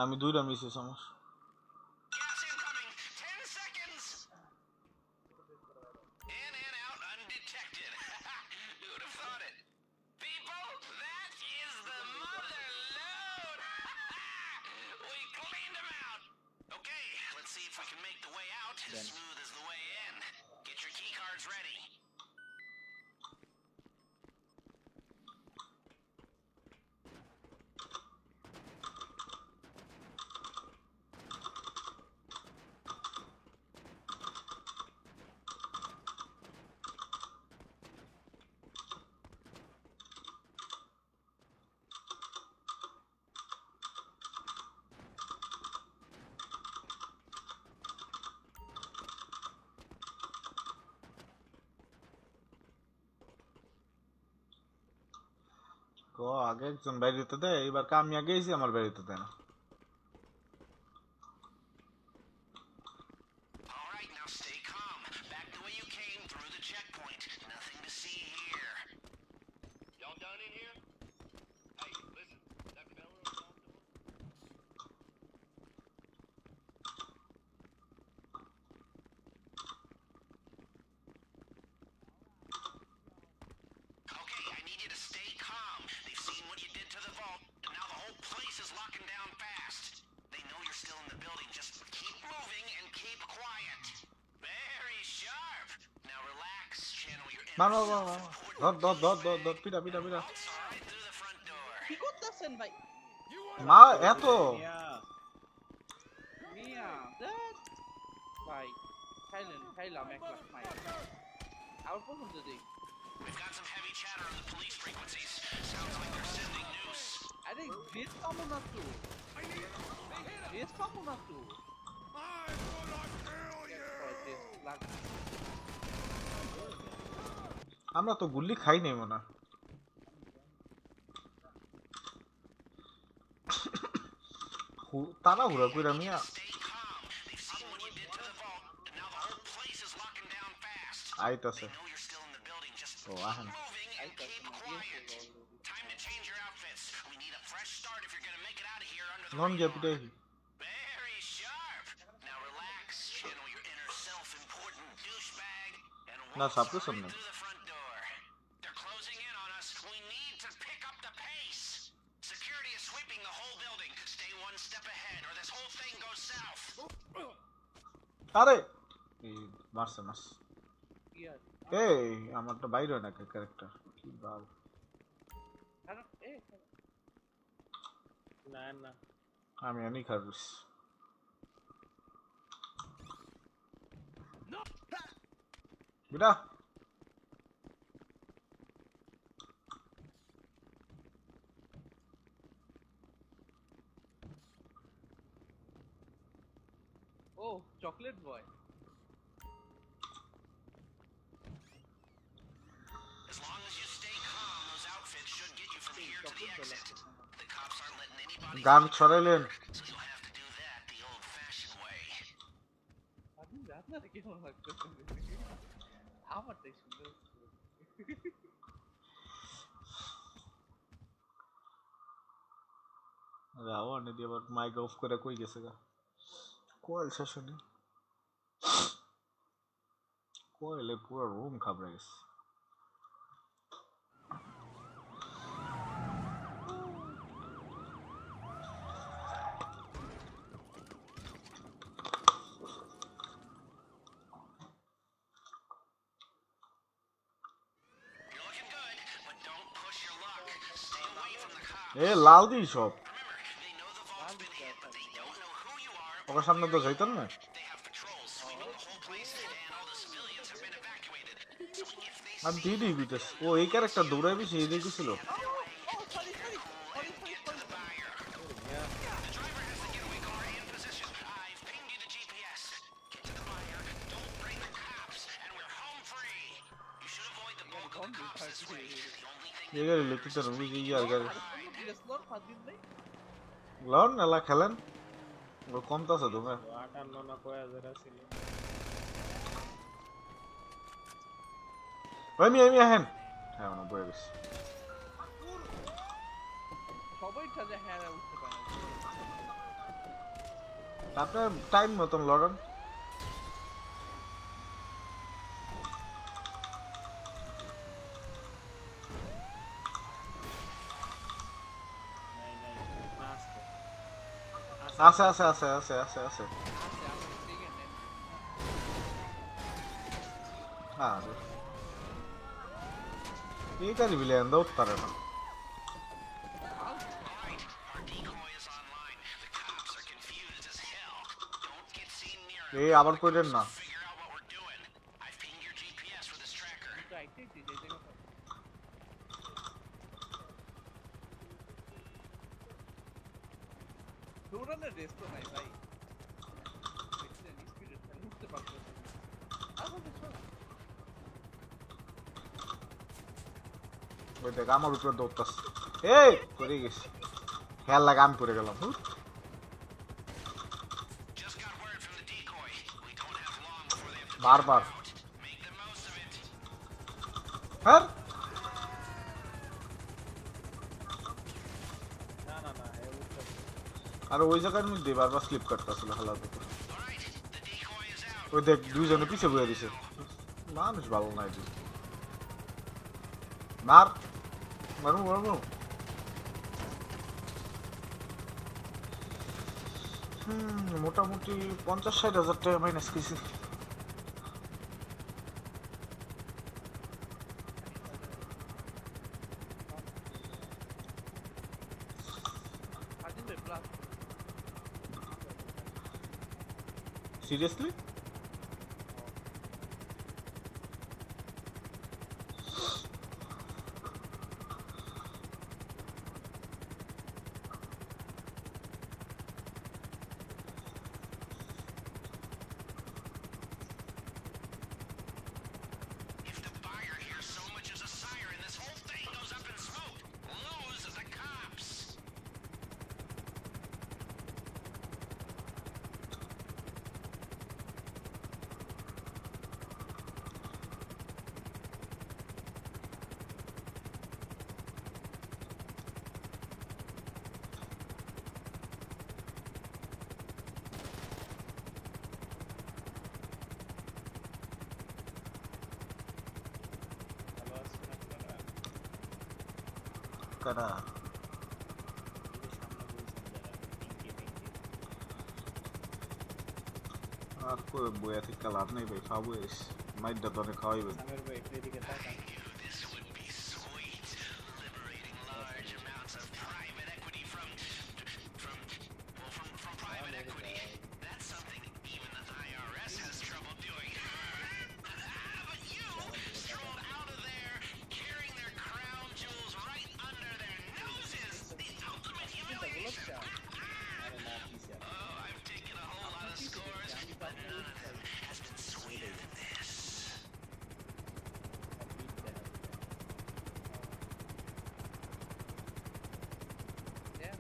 আমি দুইটা মিসেস আমার Gas incoming! 10 seconds! In and out undetected. Who would have thought it? People, that is the mother load! We cleaned them out! Okay, let's see if we can make the way out as smooth as the way in. Get your key cards ready. আগে একজন বাইরেতে দেয় এবার কামি আগে এসে আমার বাইরেতে দেয় না All right, now stay calm. Back the way you came through the checkpoint. Nothing to see here. Y'all done in here? Hey, listen. That fella unlocked the door. Okay, I need you to stay calm. They've seen what you did to the vault, and now the whole place is locking down fast. They know you're still in the building. Just keep moving and keep quiet. Very sharp. Now relax, channel your না inner না না ধর পিটা পিটা পিটা right through the front door. কি করতেছেন ভাই মা এত মিয়া দেখ ভাই খাইলাম 1 লাখ মাই আবার পর্যন্ত দেই We've got some heavy chatter on the police frequencies. Sounds like they're sending news. আরে ড্রেস পাবো না তো ড্রেস পাবো না তো আমরা তো গুল্লি খাই নাই মনে হয়। তারা হুড়া কইরা মিয়া Stay calm. They've seen what you did to the vault, and now the whole place is locking down fast. আইতাছে। Know you're still in the building. Just O keep আহেন moving and keep quiet. Time to change your outfits. We need a fresh start if you're gonna make it out of here under the নন গিয়া radar. পিটাই Very sharp. Now relax. Channel your inner self-important douchebag and না walk suppression straight নেই through the front door. They're closing in on us. We need to pick up the pace. Security is sweeping the whole building. Stay one step ahead or this whole thing goes south. আরে এই মারছে কি আছে এই আমারটা বাইরে হয় না ক্যারেক্টার কি বাল কারণ না না আমি আনি খাবিস বিড়া ও chocolate boy As long as you stay calm, those outfits should get you from here to the exit. The cops aren't letting anybody গান ছড়াইলেন so you'll have to do that the old-fashioned way. আপনি আপনার কেমন লাগতেছে আমারটাই সুন্দর রাও নে দিয়ে আবার mic of করে কই গেছে গা কোয়েল সেশনে কোয়েলে পুরো রুম খাবড়ে গেছে You're looking good, but don't push your luck. Stay away from the cops. এ লাল দি সব Remember, they know the vault's been hit, but they don't know who you are. ওর সামনে তো যাইতেন না They have patrols sweeping the whole place, and all the civilians have been evacuated. So if they আর দিদি বিতেস ও এই character দৌড়াই বেশি এই দেখেছিল get to the buyer. The driver has the getaway car in position. I've pinged you the GPS. Get to the buyer. Don't bring the cops, and we're home free. You should avoid the bulk of the cops this way. The only thing এই গাড়ি লেখতে চান বুঝি ইয়ার গাড়ি ড্রেসলোর ফাদিন নেই loan এলা খেলেন ও কমতাছে তোমরা 58 না কয় হাজার ছিল আমি আহেন হ্যাঁ না বলে গেছি সবাই কাজে হ্যাঁ উঠতে পারে আপনার টাইম মতন লড়ন নাই নাই না আসছে আছে আরে এই গাড়ি বিলে আন্দা উঠতারে না Alright, our decoy is online. The cops are confused as hell. Don't get seen near এই আবার কইলেন না Figure out what we're doing. I've pinged your GPS with this tracker. রাইটেই দিতে কথা দৌড়ানোর রেস্ট তো নাই ভাই স্পিডে উঠতে পারতো ওই দেখ আমার উপরে দৌড়তাস এই পড়ে গেছি খেয়াল লাগে আমি পড়ে গেলাম Just got word from the decoy. We don't have long before they have to বারবার out. Make the most of it. হ্যাঁ না না না এ উঠতে আর ওই জায়গার মধ্যে বারবার স্লিপ করতেছিল হালার উপর Alright, the decoy is out. ওই দেখ দুইজনে পিছে বয়ে দিছে মানুষ ভালো নাই তুই মার মারু মোটামুটি 50-60 হাজার টাকা মাইনাস কিছু ফাদিন প্লাস সিরিয়াসলি কারা আর কই বইয়া থেকে লাভ নেই ভাই, খাবো এস মাইডটা তো অনেক খাওয়াইবে। সামের ভাই একটু এদিকে তাকান। This would be sweet. Liberating large amounts of private equity from private equity. That's something even the IRS has trouble doing. But you strolled out of there, carrying their crown jewels right under their noses. The ultimate humiliation. Oh, I've taken a whole lot of scores, but none of them has been sweeter than this. দেন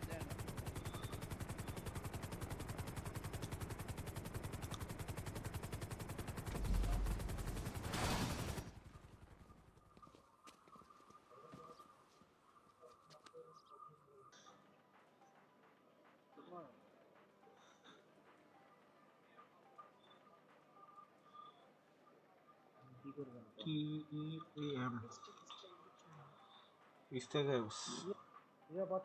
কি করবেন? TEAM Instagrams Airport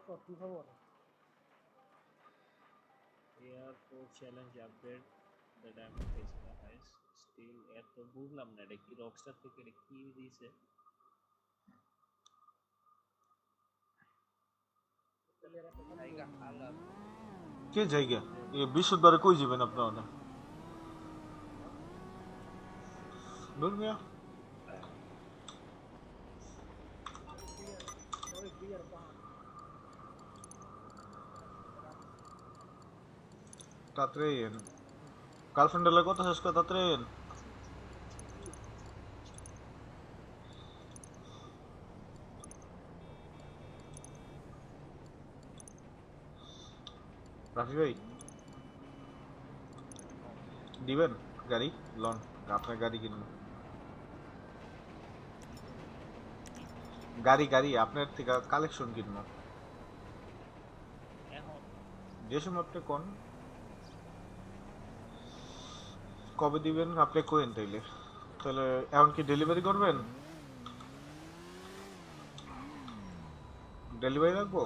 challenge upgrade the diamond is the highest still এত বুঝলাম না এটা কি Rockstar থেকে এটা কি দিয়েছে জায়গা হালাল কে জায়গা এ বিশুদ্ধরে কই যাবেন আপনারা দূর মিয়া তাত্রেন গার্লফ্রেন্ডের কথা শেষ করে তাত্রেন রাফি ভাই দিবেন গাড়ি লোন আপনার গাড়ি কিনুন গাড়ি আপনার থেকে কালেকশন কিনবো এখন যে সময় আপনি কোন কবে দিবেন আপনি কোয়েন তাইলে তাহলে এখন কি ডেলিভারি করবেন ডেলিভারি রাখবো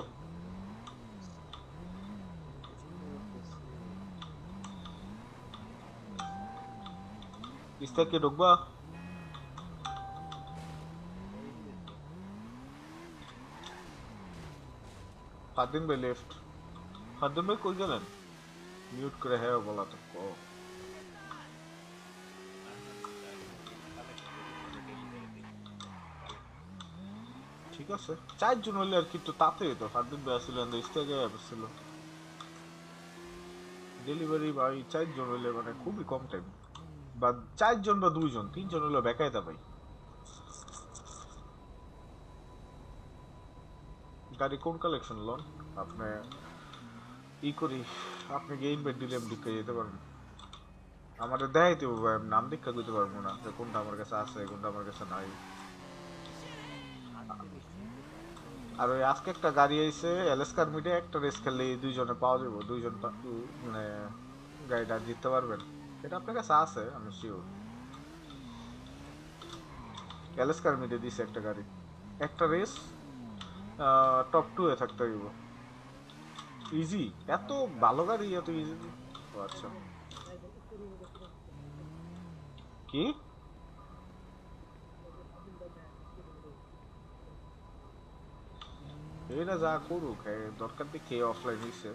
ইস্তা কি ঢুকবা ফাদিন ভাই লেফট ফাদিন ভাই কই গেলেন মিউট করে হ্যাঁ বলা তো কো ঠিক আছে চারজন হলে আর কি একটু তাতে তো ফাদিন ভাই আসছিলেন ইস্তাগে আসছিল ডেলিভারি ভাই চারজন হলে মানে খুবই কম টাইম বা চারজন বা দুইজন তিনজন হলে বেকায়দা ভাই গাড়ি কোন কালেকশন লোন আপনি ই করি আপনি গেইন বেড দিলে ঢুকে যেতে পারবেন আমাদের দেখাইতে হবে ভাই নাম দীক্ষা করতে পারবো না যে কোনটা আমার কাছে আছে কোনটা আমার কাছে নাই আর ওই আজকে একটা গাড়ি আইছে এলএসকার মিটে একটা রেস খেললে দুইজনে পাওয়া যাবো দুইজন মানে গাড়িটা জিততে পারবেন এটা আপনার কাছে আছে আমি শিওর এলএসকার মিটে দিছে একটা গাড়ি একটা রেস টপ 2 এ থাকতে হইব ইজি এত ভালো গাড়ি এত ইজি আচ্ছা কি এটা যা করুক দরকার দেখে অফলাইন হইছে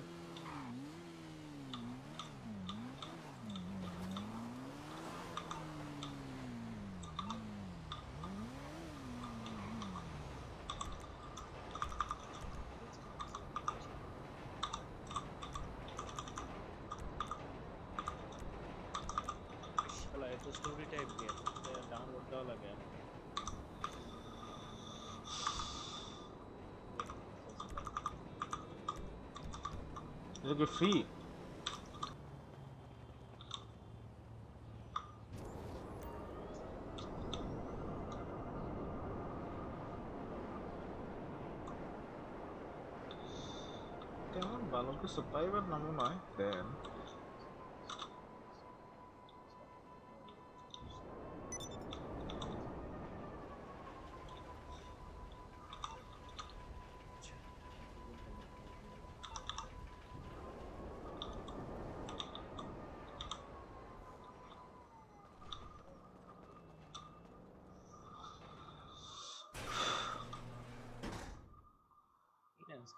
এটা স্টোরি টাইপ গেম ডাউনলোড দেওয়া লাগে এটা কি ফ্রি তেমন ভালো কিছু পাইবার না মনে হয় দেন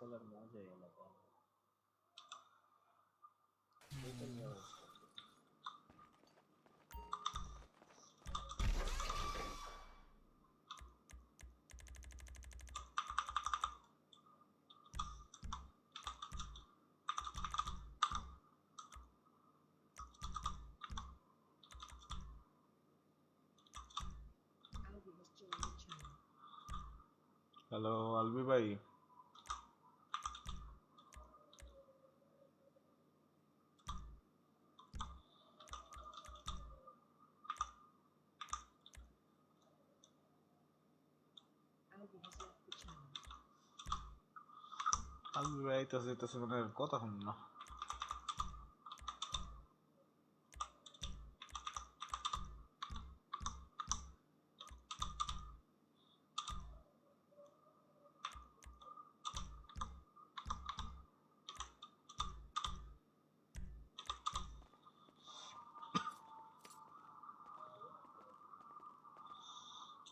খেলার মজাই আলাদা। এটাই অবস্থা। Albi has joined the channel. Hello Albi ভাই, Albi has left the channel. Albi ভাই আইতাছে মানে কথা শুন না।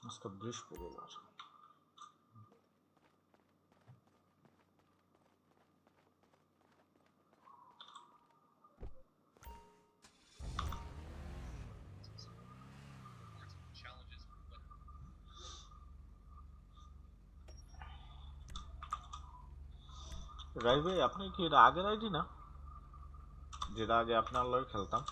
আজকে বৃহস্পতিবার। Challenges. রাই ভাই আপনি কি এটা আগের আইডি না, যেটা আগে আপনার লগে খেলতাম?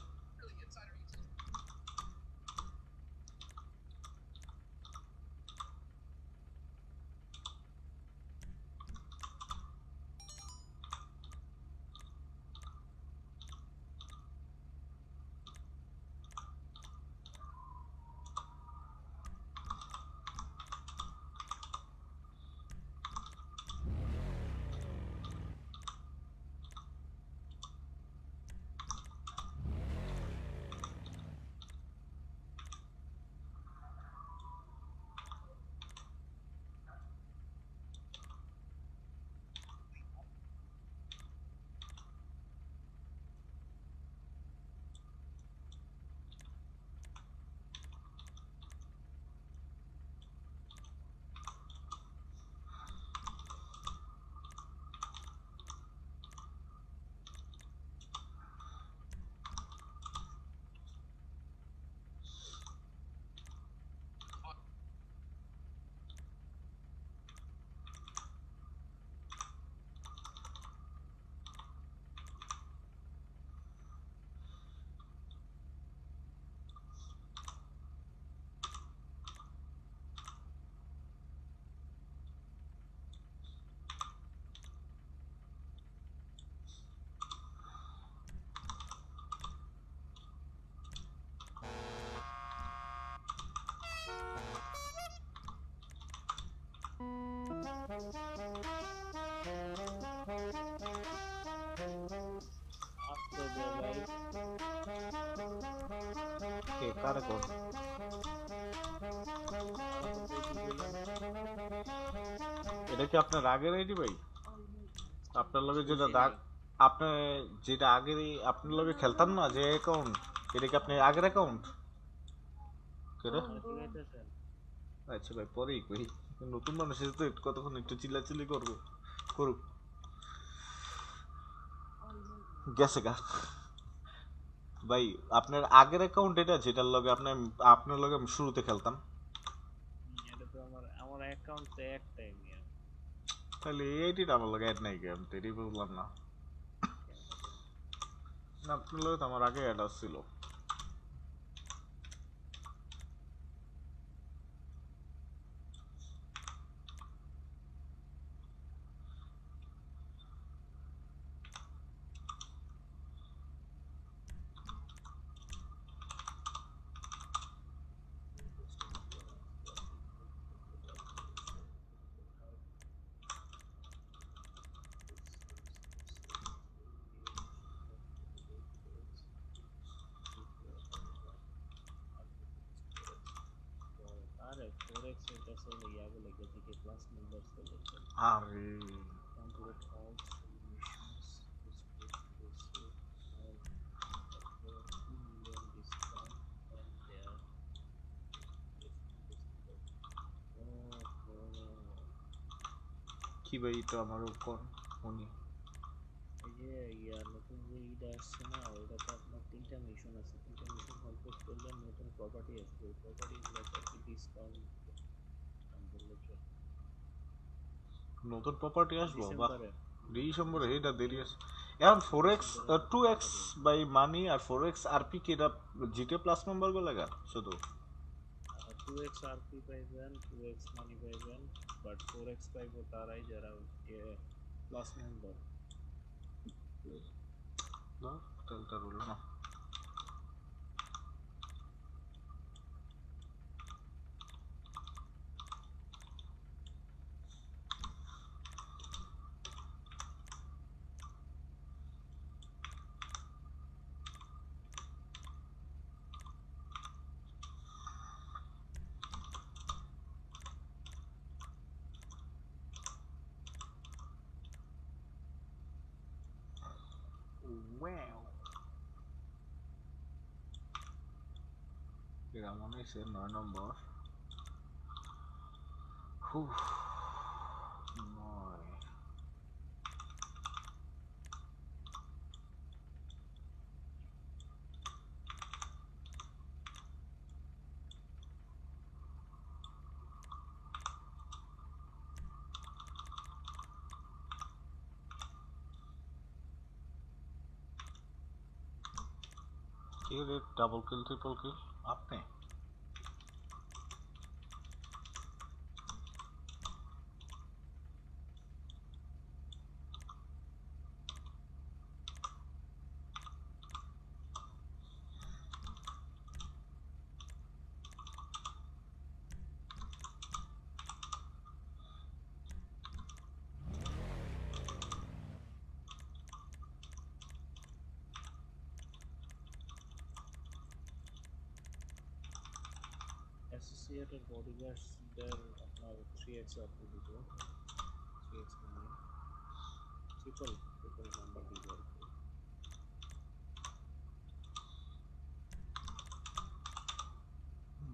আসতে দে ভাই। কে কারে কোন? এটা কি আপনার আগের আইডি ভাই? আপনার লগে যেটা দাগ, আপনি যেটা আগের আপনার লগে খেলতাম না যে অ্যাকাউন্ট, এটা কি আপনি আগের অ্যাকাউন্ট? কেরে? আচ্ছা ভাই পরেই কই, নতুন মানুষের তো কতক্ষণ একটু চিল্লাচিল্লি করবো, করুক। গেছে গা ভাই, আপনার আগের অ্যাকাউন্ট এটা যেটার লগে আপনার লগে আমি শুরুতে খেলতাম? এটা তো আমার অ্যাকাউন্ট তো একটাই মিয়া। তাহলে এই আইডিটা আমার লগে অ্যাড নাই কেন, এটাই বুঝলাম না। না আপনার লগে তো আমার আগে অ্যাড আসছিল। আরে forex এর কাছে হলো ইয়াগুলো গেজিকে প্লাস মেম্বার সিলেকশন আরে complete all missions million discount from there কি ভাই তো আমারও কোন উনি এই যে নতুন যে ঈদ আসছে না, ওইটাতে আপনার 3টা মিশন আছে। 3টা মিশন কমপ্লিট করলে নতুন প্রপার্টি আসবে। ওই প্রপার্টিগুলোতে আর কি ডিসকাউন্ট বললে চলে। নতুন প্রপার্টি আসবো বাহ ডিসেম্বরে ডিসেম্বরে এটা দেরি আছে এখন 4x 2x by money R 4x RP কি এটা জিটি প্লাস মেম্বার গো লাগা শুধু 2x আরপি পাইবেন, 2x মানি পাইবেন, বাট 4x পাইবো তারাই যারা প্লাস মেম্বার। না তাহলে রুল না wow এরা মনে হয়েছে 9 নম্বর হুফ 9 কে রে ডাবল কিল ট্রিপল কিল আপনি অ্যাসোসিয়েটেড বডিগার্ডসদের আপনার 3x আরপি দিব, 3x মানি, ট্রিপল নাম্বার দিব আর কি।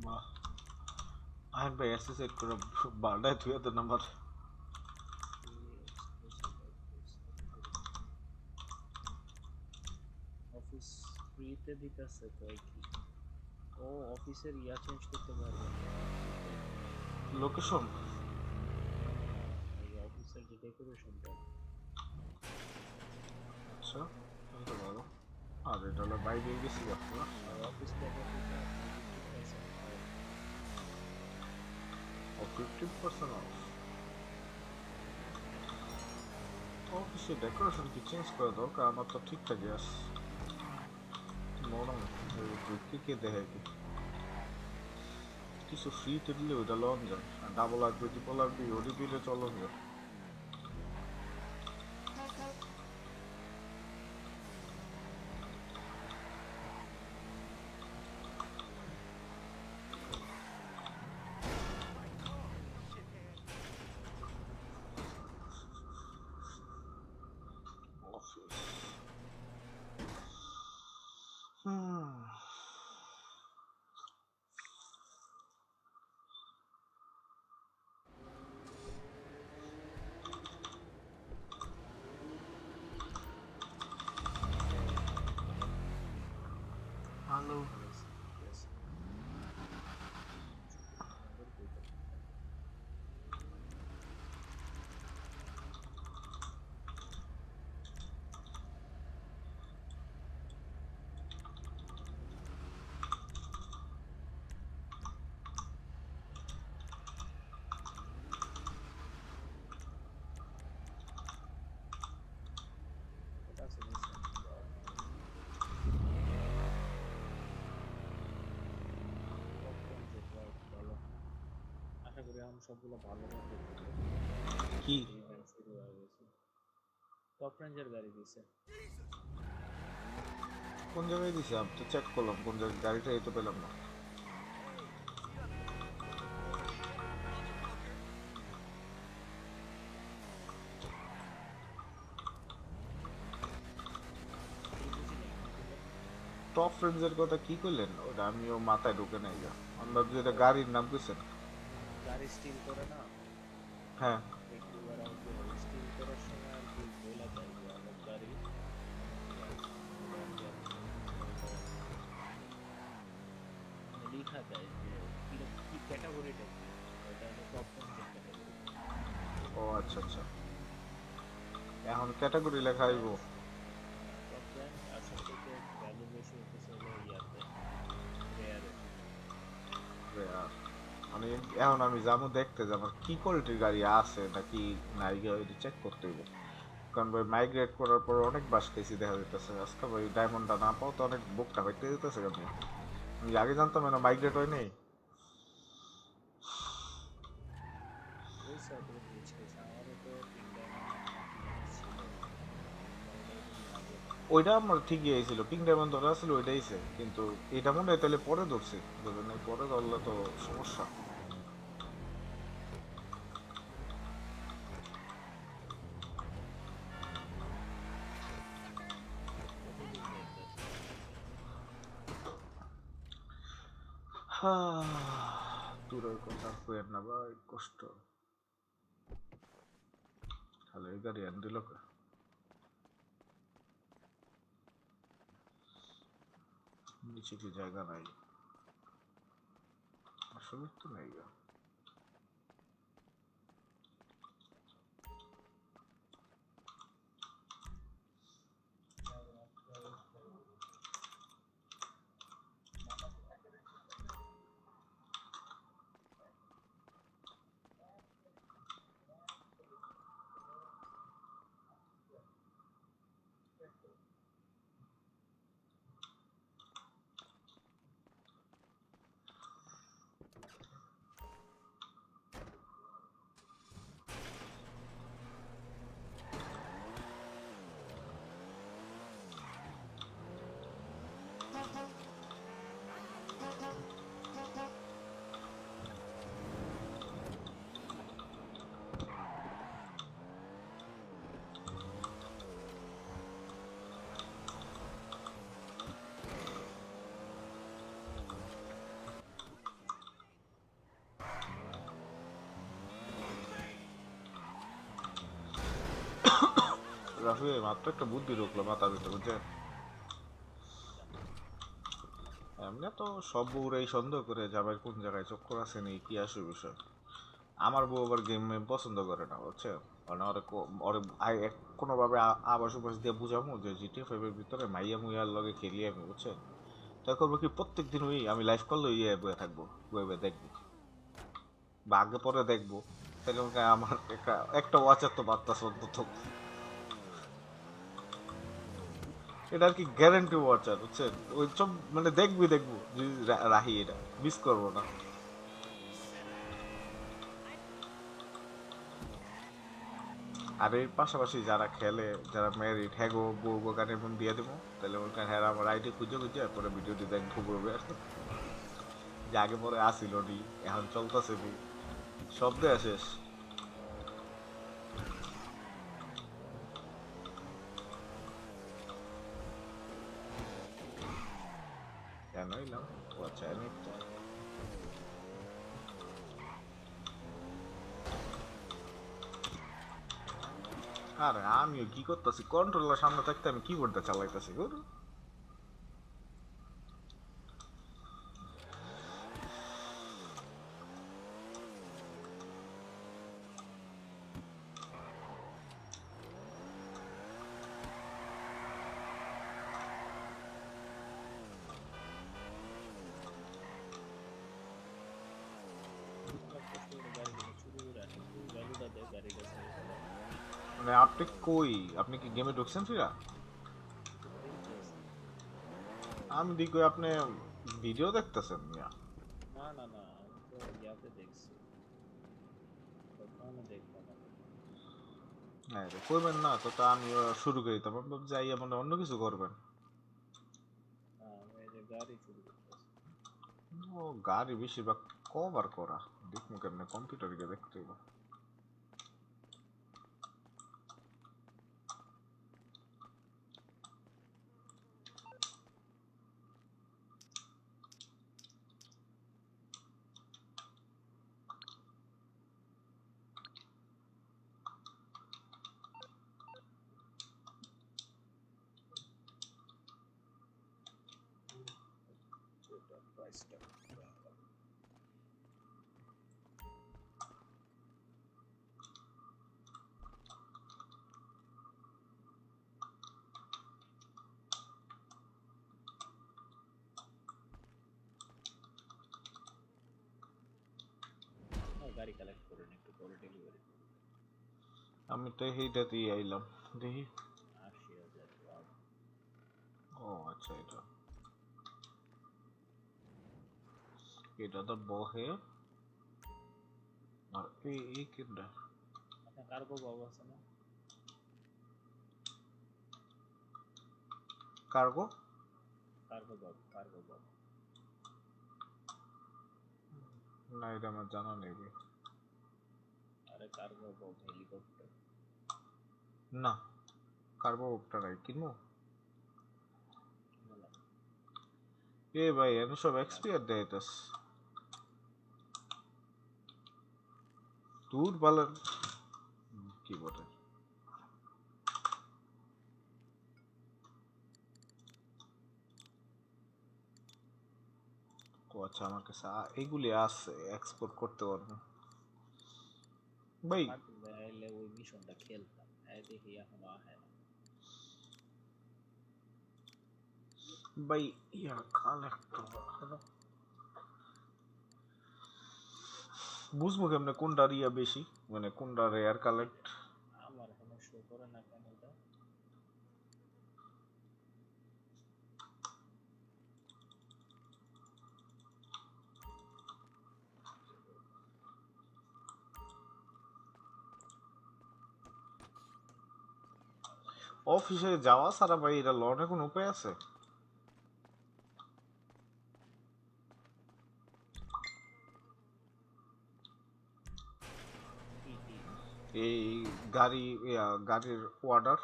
বাহ আইন ভাই অ্যাসোসিয়েট করে বারডায় তুই এত নাম্বার অফিস ফ্রিতে দিতেছে তো কি। ও অফিসের চেঞ্জ করতে পারবে, লোকেশন এই অফিসের যে ডেকোরেশনটা। আচ্ছা এটা ভালো আর এটা হলো বাইরে গেছি আপনারা আর অফিস প্রপার্টিটা 50% অফ অফিসে ডেকোরেশন কি চেঞ্জ করে দরকার আমার তো ঠিকঠাকই আছে মোটামুটি কে দেখে কি কিছু ফ্রিতে দিলে ওইটা লন যায় আর ডাবল লাগবে ট্রিপল লাগবে ওটি দিলে চলন যায় হ্যালো আশা করি এখন সবগুলো ভালো মতো কি শুরু হয়ে গেছে। টপ রেঞ্জের গাড়ি দিছে, কোন জায়গায় দিছে আমি তো চেক করলাম কোন জায়গায় গাড়িটা এই তো পেলাম না টপ ফ্রেন্ডসের কথা কি করলেন ওটা আমিও মাথায় ঢুকে নাই যা আমরা যেটা গাড়ির নাম কইছেন গাড়ি স্টিল করে না, হ্যাঁ এগুলো দেয় যে কি ক্যাটাগরিটা কি, ওটা হলো টপ 10 ক্যাটাগরি। ও আচ্ছা আচ্ছা, এখন ক্যাটাগরি লেখা আইব। টপ 10 আর সবথেকে ভ্যালু বেশি হতেছে হলো ইয়াতে, রেয়ারে। মানে এখন আমি যাবো দেখতে যে আমার কি কোয়ালিটির গাড়ি আছে নাকি নাই, এটা চেক করতে হইব। কারণ ভাই মাইগ্রেট করার পর অনেক বাস খেয়েছি, দেখা যেতেছে আজকে ভাই ডায়মন্ডটা না পাও তো অনেক বুকটা হইতে যেতেছে। আমি আগে জানতাম না মাইগ্রেট হয় নাই। ওই সাইডে গ্লিচ খেয়েছে, আমারও তো পিং ডায়মন্ড কি জানি ছিল, ওটা তুমি আগে ওইটা আমার ঠিকই হয়েছিল, পিং ডায়মন্ড ধরা ছিল ওইটাইছে, কিন্তু এটা মনে হয় তাহলে পরে ধরছি, বুঝলেন না, পরে ধরলে তো সমস্যা। কতদিন যাইতেছে। দূরের কথা কইেন না ভাই, কষ্ট। তাহলে এই গাড়ি আন দিল কে? নিচে কি জায়গা নাই? আসলে তো নাই গা। রাফি মাত্র একটা বুদ্ধি ঢুকলো মাথার ভিতরে, বুঝছেন? এমনি তো সব বউরাই সন্দেহ করে যে আবার কোন জায়গায় চক্কর আছে নি, কি আসে বিষয়। আমার বউ আবার গেম পছন্দ করে না, বুঝছেন? মানে ওরে কোনোভাবে আবাস উপাস দিয়ে বুঝামো যে GTA 5 এর ভিতরে মাইয়া মুইয়ার লগে খেলি আমি, বুঝছেন? তাই করবো কি, প্রত্যেক দিন ওই আমি লাইভ করলে ইয়ে বয়ে থাকবো, বয়ে দেখবো বা আগে পরে দেখবো। তাহলে আমার একটা ওয়াচার তো বার্তাছে অন্তত। এটা আর কি গ্যারান্টি ওয়াচার, বুঝছেন? ওই সব মানে দেখবি দেখবো যদি রাহি, এটা মিস করবো না। আর এর পাশাপাশি যারা খেলে, যারা ম্যারিড, হ্যাঁ গো বউ গো গানের মন দিয়ে দেবো, তাহলে ওখানে হ্যাঁ আমার আইডি খুঁজে খুঁজে পরে ভিডিওটি দেখবো বলবে যে আগে পরে আসিল নি, এখন চলতেছে নি, সব দেয়া শেষ। কেন এলাম? ও আচ্ছা, অনেকটা। আরে আমিও কি করতেছি, কন্ট্রোলার সামনে থাকতে আমি কিবোর্ডটা চালাইতেছি। গাড়িগুলো চুরি করে আনে, ওই ভ্যালুটা দেয় গাড়িটা ছেড়ে ফেলে। মানে আপনি কই, আপনি কি গেমে ঢুকছেন ফিরা? এই তো আছে। আমি দেখি আপনি ভিডিও দেখতেছেন মিয়া। না না না, আমি তো ইয়াতে দেখছি, বর্তমানে দেখলাম আমি। হ্যাঁ রে, করবেন না তো তা আমি শুরু করি, তারপর যাই মানে অন্য কিছু করবেন। না, আমি এই যে গাড়ি চুরি করতেছি। ও গাড়ি বেশিরভাগ কভার করা, দেখবো কেমনে, কম্পিউটারে গিয়ে দেখতে হইব। এটা প্রাইসটা গাড়ি কালেক্ট করেন একটু পরে ডেলিভারি আমি তো এইটাতেই আইলাম দেখি 80,000 ওয়াও ও আচ্ছা এটা তো বহে আর এই কিনটা আপনার কার্গো বব আছে না কার্গো কার্গো বব না এটা আমার জানা নেই আরে কার্গো বব হেলিকপ্টার না কার্গো ববটা নাই কিনবো এ ভাই এনে সব এক্সপায়ার দেয়তাস দূর বালার কি বলে ও আচ্ছা আমার কাছে এইগুলি আছে এক্সপোর্ট করতে পারবো ভাই তাহলে ওই মিশনটা খেলতাম দেখি এখনো আহে না ভাই ইয়া কালেক্ট বুঝবো কেমনে কোনটার ইয়া বেশি মানে কোনটা রেয়ার কালেক্ট আমার এখনো শো করে না কেন এটা অফিসে যাওয়া সারা ভাই এটা লনের কোনো উপায় আছে এই গাড়ির অর্ডার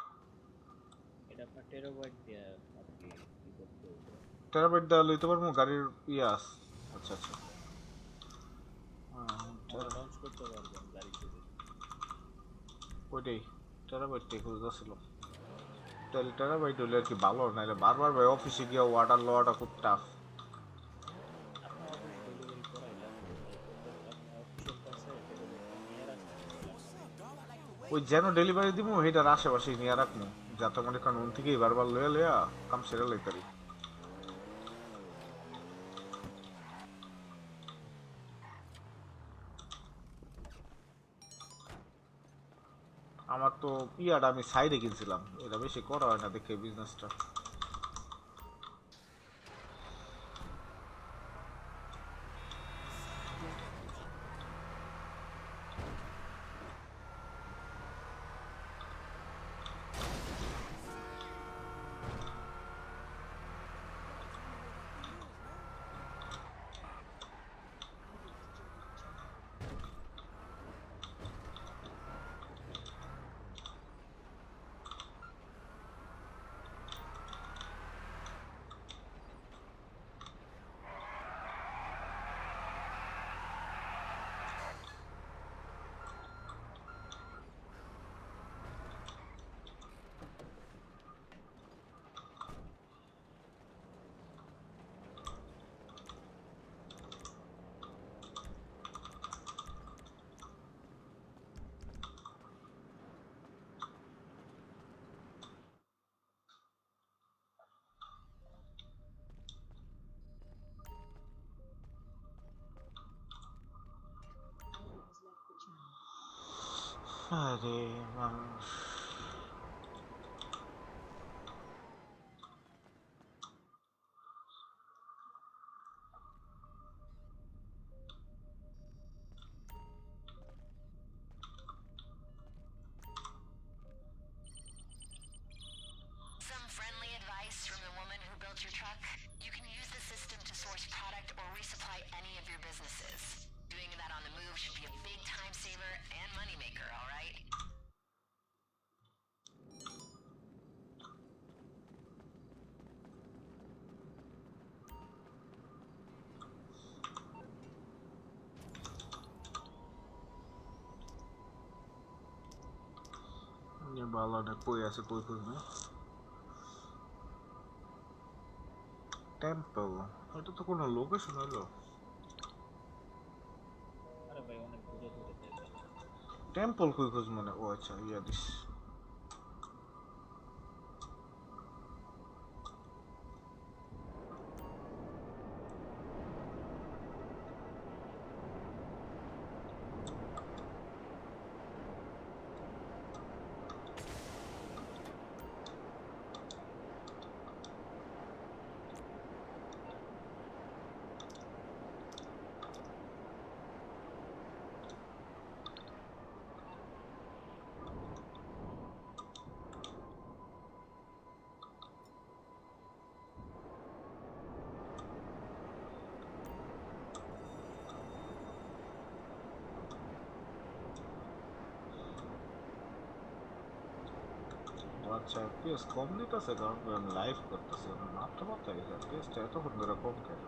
এটা আপনার টেরাবাইট দিয়ে আপনি কি করতে হবে টেরাবাইট দেওয়া লইতে পারবো গাড়ির ইয়াস আচ্ছা লঞ্চ করতে পারবেন গাড়ি থেকে ওইটাই টেরাবাইটটাই খুঁজতেছিল তাহলে টেরাবাইট হলে আর কি ভালো নাহলে বারবার ভাই অফিসে গিয়ে অর্ডার লওয়াটা খুব টাফ আপনার অফিস ডেলিভারি করাইলাম আপনার অফিসের কাছে নিয়ে রাখেন ওই যেন ডেলিভারি দিব সেইটার আশেপাশে নিয়ে রাখবো যাতে মনে করেন ওন থেকেই বারবার লইয়া লইয়া কাম সেরে লইতারি আমার তো ইয়াটা আমি সাইডে কিনছিলাম এটা বেশি করা হয় না দেখে বিজনেসটা আরে মানুষ Some friendly advice from the woman who built your truck? You can use the system to source product or resupply any of your businesses. Doing that on the move should be a big time saver and moneymaker, alright? বালাটা কই আছে কই খুঁজবে temple এটা তো কোনো location হলো আরে ভাই অনেক দূরে দূরে থেকে টেম্পল কই খুঁজ মানে ও আচ্ছা ইয়া দিস আচ্ছা FPS কম দিতেছে কারণ আমি লাইভ করতেছি মাত্র মাত্রা গেছে FPS এতক্ষণ ধরে কম কেন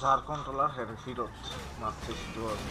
জার কন্ট্রোলার হেরে ফিরত মারছে শুধু আমি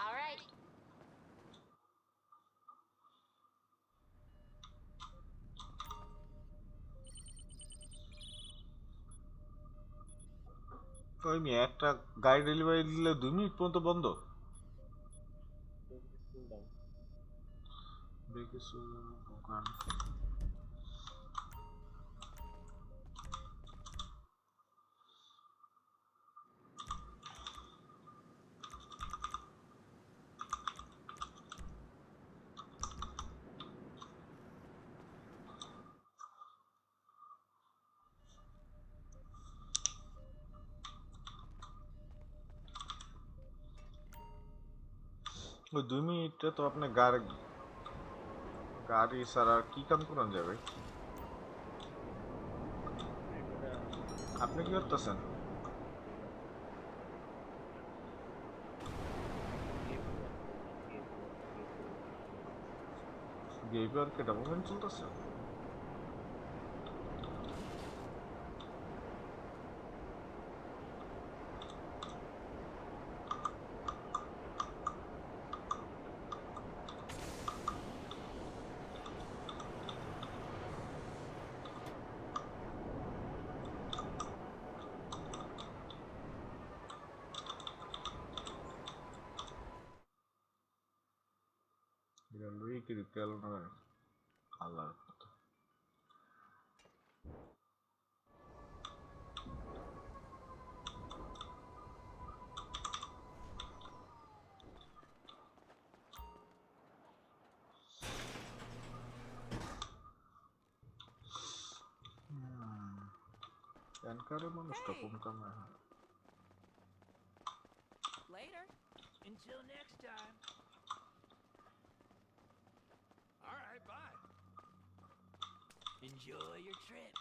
All right. ওই মেয়ে একটা গাড়ি ডেলিভারি দিলে 2 মিনিট পর্যন্ত বন্ধ কিছু দোকান ওই 2 মিনিটে তো আপনি গাড়ি ছাড়া আর কি কাম করেন যাবে? আপনি কি করতেছেন? বিহেভিয়ার কি ডেভেলপমেন্ট চলতেছে? Lui che ripelano alla Ancora মানুষটা কোন কামে? Later. Until next time. All right, bye. Enjoy your trip.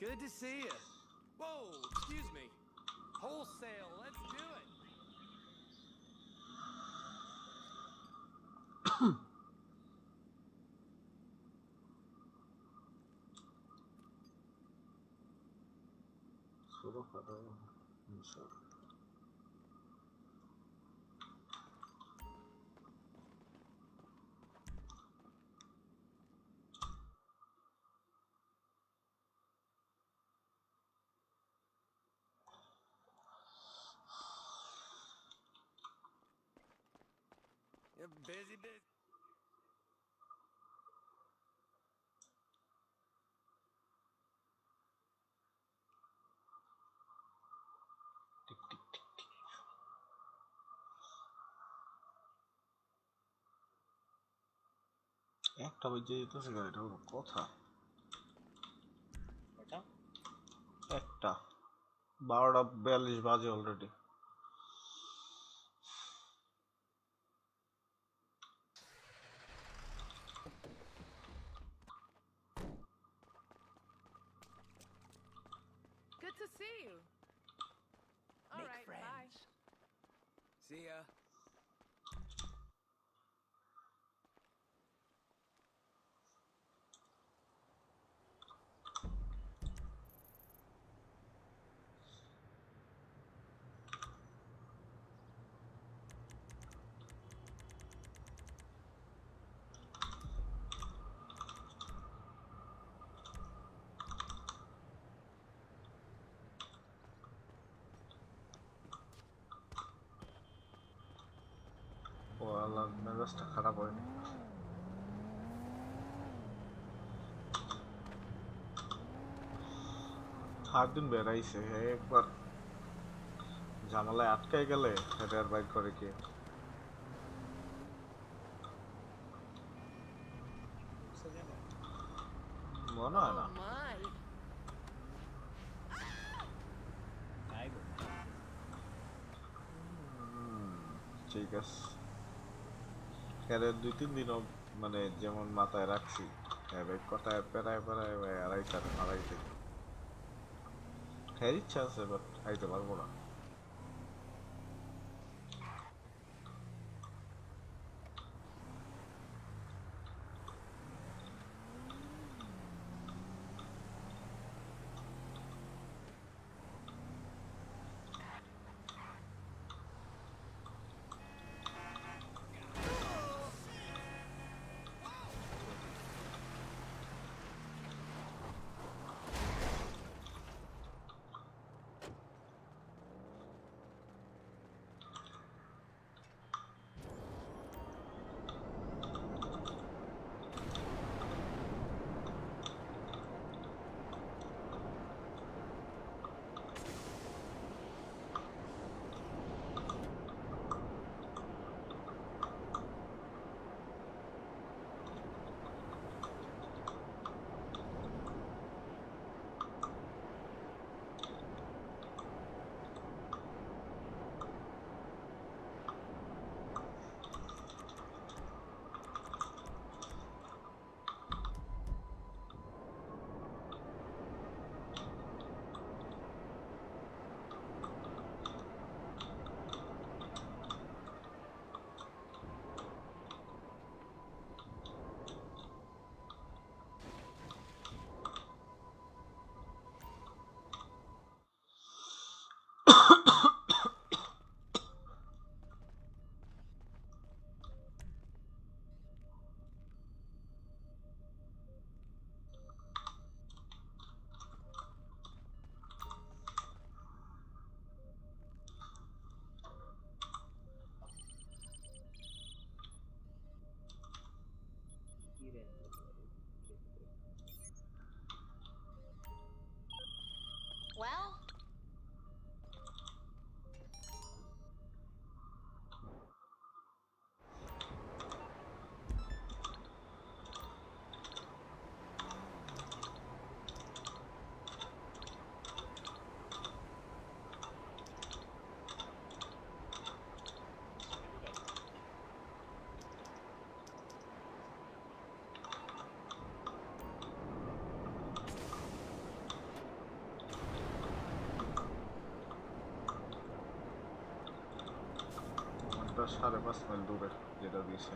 Good to see you. Whoa, excuse me. Wholesale, let's do it. Solo farò un solo. You're busy. একটা বেজে যেতেছে গাড়িটা হলো কথা। একটা 12:42 বাজে already. Good to see you. All Make right, friends. bye. See ya. ও আল্লাহ, মেজাজটা খারাপ হয়নি। সারাদিন বেড়াইছে, একবার ঝামেলায় আটকাই গেলে এটা আর বাইক করে কে? মনে হয় না। Oh my. ঠিক আছে, এর 2-3 দিনও মানে যেমন মাথায় রাখছি, কথায় পেরায় পেরায় আড়াইতে হ্যাঁ ইচ্ছা আছে, বাট আইতে পারবো না। ওটা 5.5 মাইল দূরে যেটা দিয়েছে।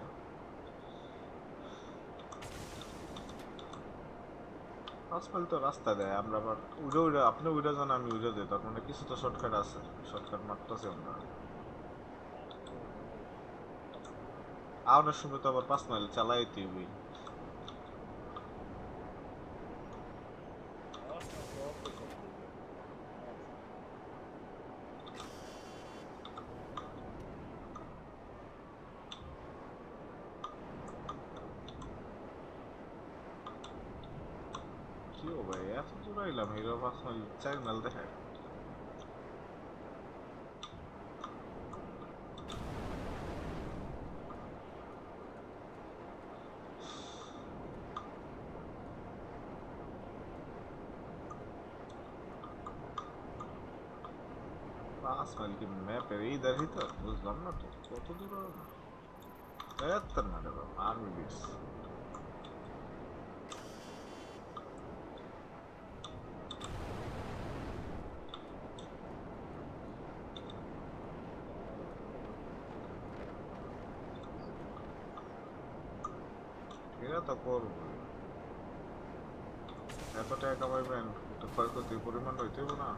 আসলে তো রাস্তা দেয়, আমরা আবার উড়ে আপনি উড়ে যান, আমি উড়ে যাই, তার মানে কিছু তো শর্টকাট আছে, শর্টকাট মারতেছি আমরা। আওয়ার সময় তো আবার 5 মাইল চালাইতে হবে। কি ও ভাই, এত দূর আইলাম, হিরো 5 মাইল 4 মাইল দেখায়। पास माइल की मैप है इधर ही तो बुझलाम ना तो কত দূর এত না রে বাবা আর্মি বেস এরা তো করব এত টাকা কামাইবেন তো ক্ষয়ক্ষতির পরিমাণ হইতে হবে না।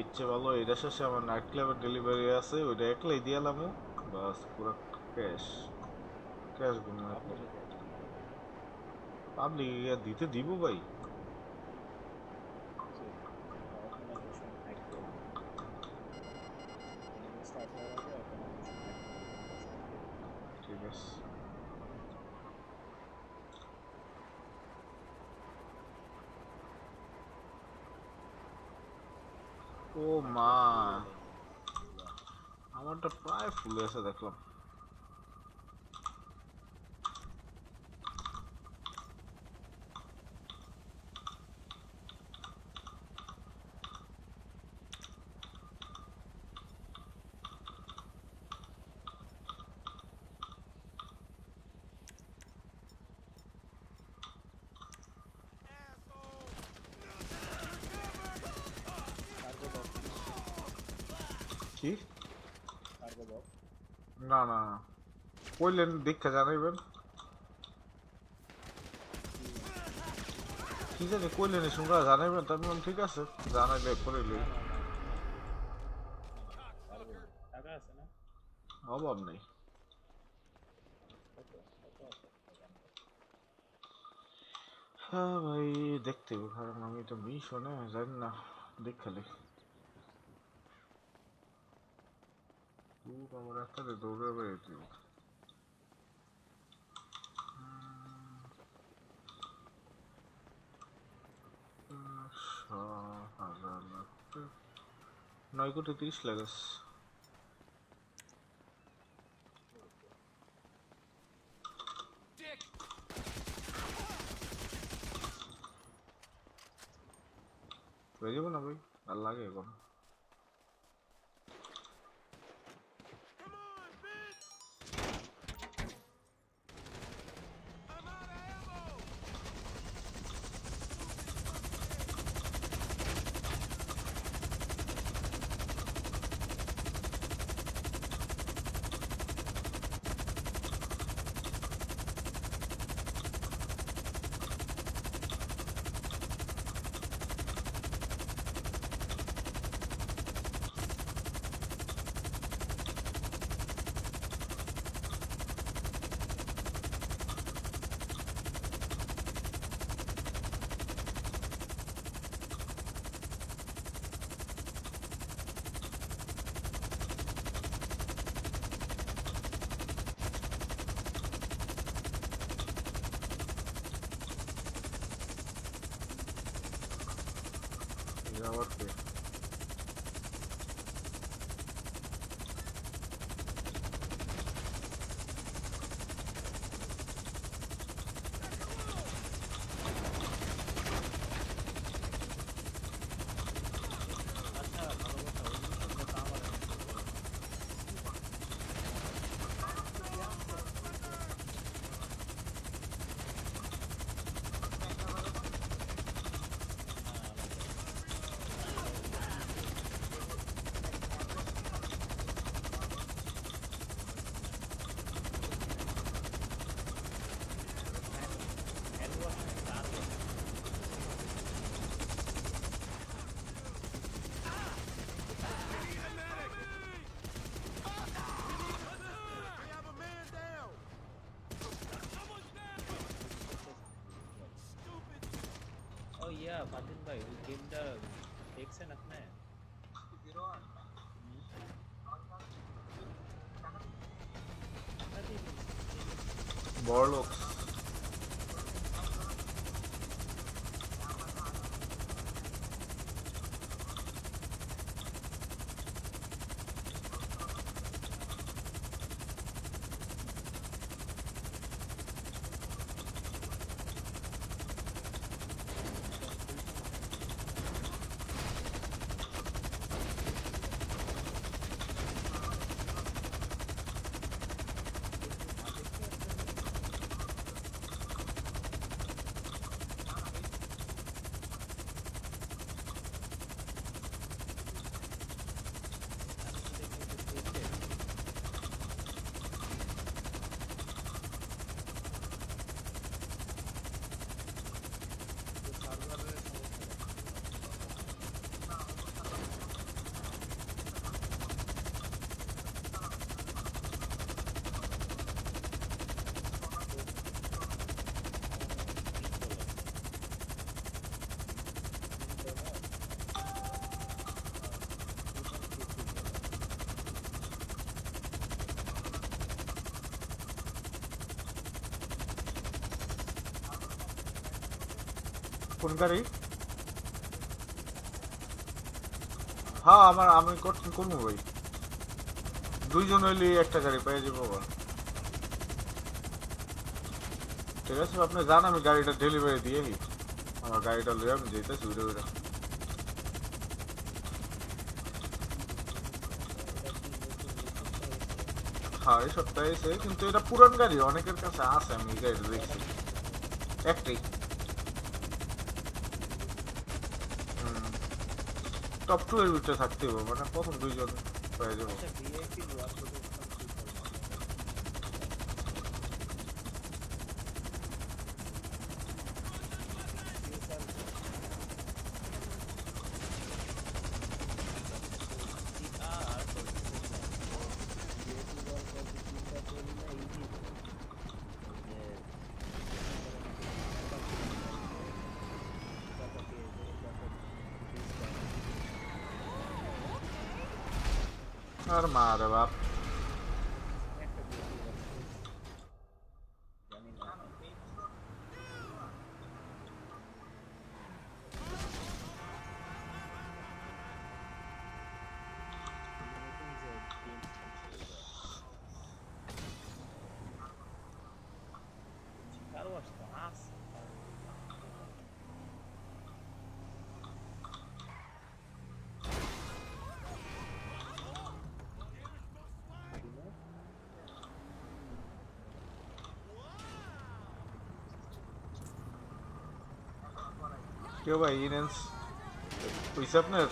ইচ্ছে ভালো এটা শেষে আমার নাইট ক্লাবের ডেলিভারি আছে, ওইটা একলাই দিয়ে এলাম, বাস পুরো ক্যাশ ক্যাশ গুলো পাবলিক দিতে দিব ভাই। ঠিক আছে ও মা আমারটা প্রায় ফুল এসে দেখলাম। কি না না কইলেন দেখা জানাইবেন কি জানি কইলেন শুনরা জানাইবেন, তার মানে ঠিক আছে জানাইলে করে লই, টাকা আছে না অভাব নেই। হ্যাঁ ভাই দেখতে হবে, কারণ আমি তো মিশনে জানি না, দেখালি আমার একটা দৌড়ে বেরিয়েছি। নয় কোটি 30 লাগাস হয়ে যাবো না ভাই, আর লাগে এখন। আবার কে ফাতিন ভাই ওই গেমটা দেখছেন আপনি? বড়লোক কোন গাড়ি? হ্যাঁ আমি করবো ভাই, দুইজন হইলে একটা গাড়ি পেয়ে যাবো। ঠিক আছে আপনি যান, আমি গাড়িটা ডেলিভারি দিয়ে নি, আমার গাড়িটা লয়ে আমি যেতেছি উড়ে উড়ে। হ্যাঁ এই সপ্তাহে এসে, কিন্তু এটা পুরান গাড়ি, অনেকের কাছে আছে, আমি এই গাড়িটা দেখছি একটাই। টপ 2 এর ভিতরে থাকতে হবে, মানে প্রথম দুইজন পেয়ে যাবো। আর মারে বাপ, কেউ ভাই ইনেন্স হইছে আপনার?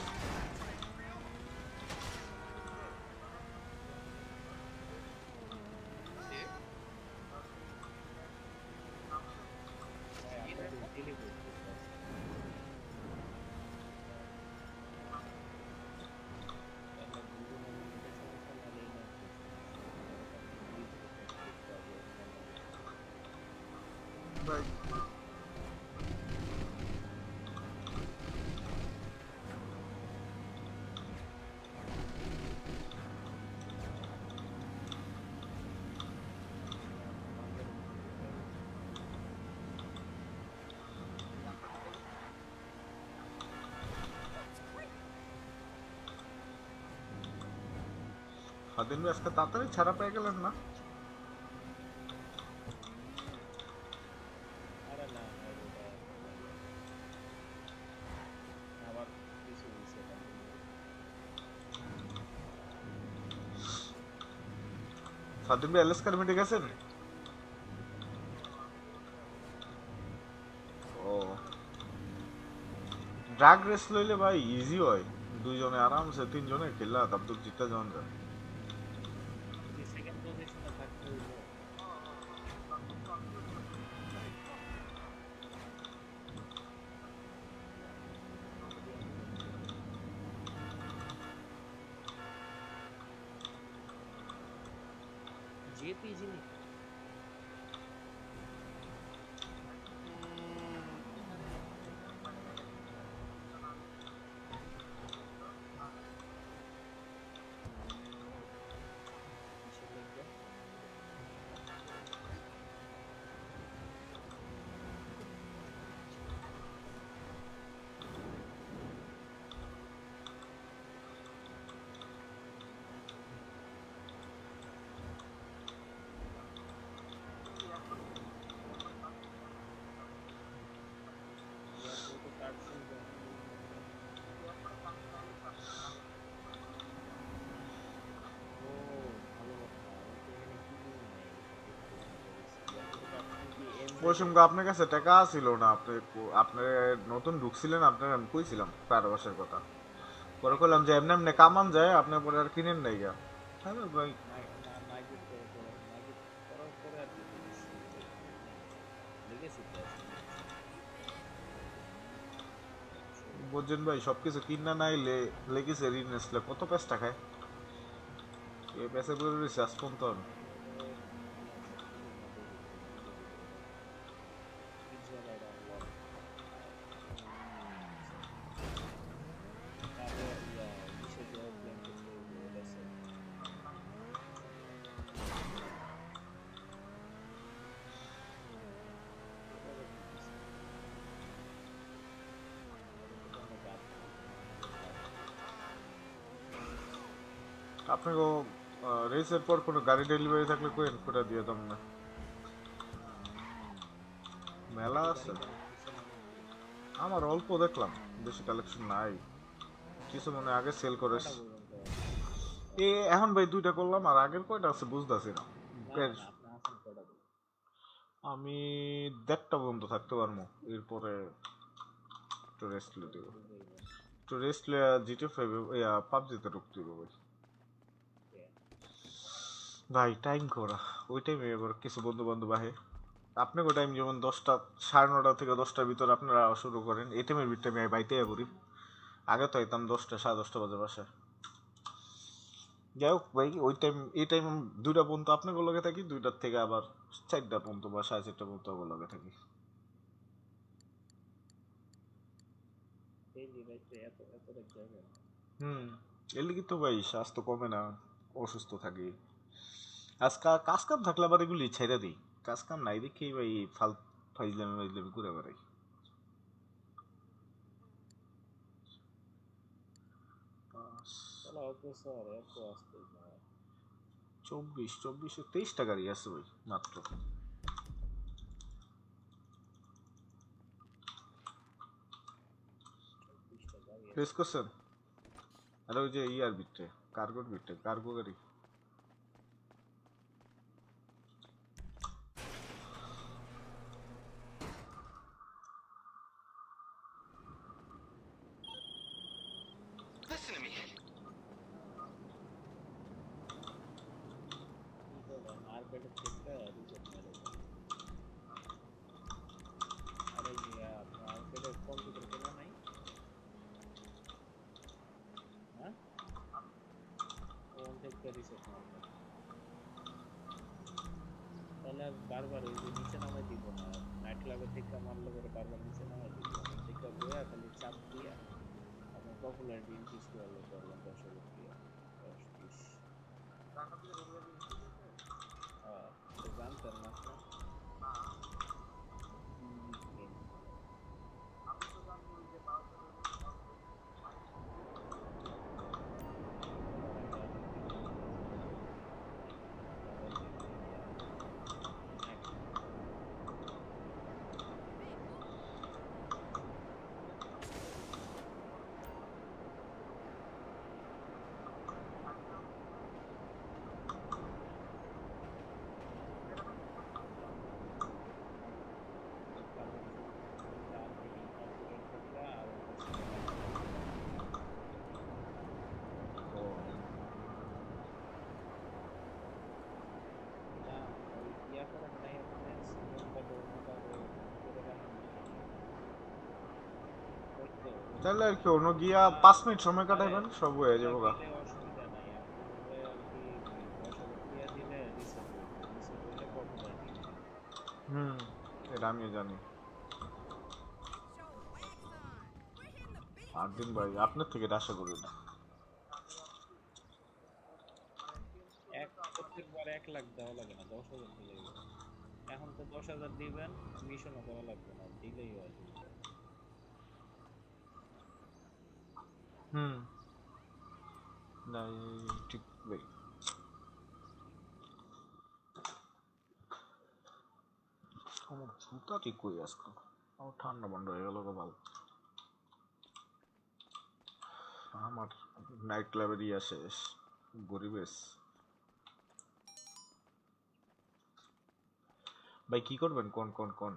স্বাধীন ভাই আজকে তাড়াতাড়ি ছাড়া পেয়ে গেলেন না? স্বাধীন ভাই এলএস কার্মিটে গেছেন? ও ড্রাগ রেস লইলে ভাই ইজি হয়, দুইজনে আরামসে, তিনজনে খেলা তারপর জিততে যাওয়া যায়। JPG नहीं ওই সময় আপনার কাছে টাকা ছিল না, আপনি আপনি নতুন ঢুকছিলেন, আপনার আমি কইছিলাম কারাবাসের কথা, পরে কইলাম যে এমনি এমনি কামান যায়, আপনার পরে আর কিনেন নাই গা। হ্যাঁ ভাই, নাইগেট করার পরে আর কি লেগেছি তো বুঝছেন ভাই, সবকিছু কিনা নাইলে লেগেছে ঋণ আসলে কত পেঁচটা খায়, এ পেঁচে পড়ে রয়েছে আজ পর্যন্ত আমি। আপনাকে রেসের পর কোনো গাড়ি ডেলিভারি থাকলে কোয়েন কোটা দিয়ে দাম না, মেলা আছে আমার, অল্প দেখলাম, বেশি কালেকশন নাই, কিছু মনে আগে সেল করে এখন ভাই 2টা করলাম, আর আগের কয়টা আছে বুঝতেছি না। আমি 1.5টা পর্যন্ত থাকতে পারবো, এরপরে একটু রেস্ট লিয়ে দেবো, একটু রেস্ট লিয়ে জিটি 5 পাবজিতে ঢুকতে হবে ভাই। ভাই টাইম করা ওই টাইমে এবার কিছু বন্ধু বান্ধব আহে, আপনাকে টাইম যেমন 10টা 9:30 থেকে 10টার ভিতরে আপনারা শুরু করেন, এই টাইমের ভিতরে আমি বাইতে করি, আগে তো আইতাম 10টা 10:30 বাজে বাসায়। যাই হোক ভাই, ওই টাইম এই টাইম 2টা পর্যন্ত আপনাকে লগে থাকি, 2টার থেকে আবার 4টা পর্যন্ত বা 4:30 পর্যন্ত লগে থাকি। এর লিগে তো ভাই স্বাস্থ্য কমে না, অসুস্থ থাকি। কাজ কাম থাকলে আবার এগুলি ছেড়ে দিই, কাজ কাম নাই দেখি ভাই ফাইজলামি ঘুরে বেড়াই। স্যার এত আসতে 23টা গাড়ি আছে ভাই মাত্র। ফেস করছেন? আর ওই যে ইয়ার বিটে কার্গো গাড়ি। Listen to me. মার্কেটের থেকে রিজেক্ট মেরে আরে মার্কেটের কম্পিউটার কেনা নাই, হ্যাঁ কোন থেকে রিসেট মারবে, তাহলে আর বারবার ওই যে নিচে নামাই দিব না, নাইট ক্লাবের থেকে মারলে পরে বারবার নিচে নামাই দিব, থেকে বইয়া খালি চাপ দিয়া আপনার পপুলারিটি ইনক্রিজ করলে করবেন 10,000 দিয়া 10-20 জানতেন না তাহলে আর কি অন্য গিয়া 5 মিনিট সময় কাটাইবেন, সব হয়ে যাবো গা। অসুবিধা নাই, আপনার আর কি 10,000 দিয়া দিলে রিসেট হইলে পপুলারিটি এটা আমিও জানি। 8 দিন ভাই আপনার থেকে এটা আশা করি না। প্রত্যেকবার 1 লাখ দেওয়া লাগে না, 10,000 দিলেই হবে। এখন তো 10,000 দিবেন, মিশনও করা লাগবে না, দিলেই হয়। না ঠিক ভাই, আমার জুতা ঠিক করি আজকে, আমার ঠান্ডা বন্ধ হয়ে গেল ভালো। আমার নাইট ক্লাবের ইয়া শেষ, গরিবেশ ভাই কি করবেন কোন কোন কোন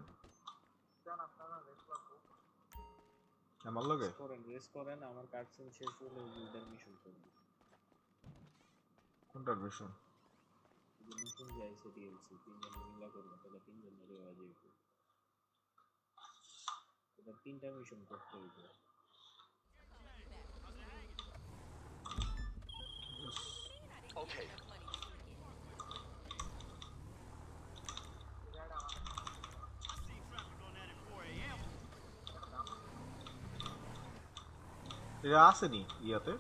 আমার লগে রেস করেন আমার কাটসিন শেষ হলে গিল্ডের মিশন করব কোনটার মিশন নতুন যাইছে ডিএলসি তিনজন মিলা করব তাহলে তিনজন ধরে হয়ে যাবে এটা তিনটা মিশন করতে হবে Okay. এটা আসেনি ইয়াতে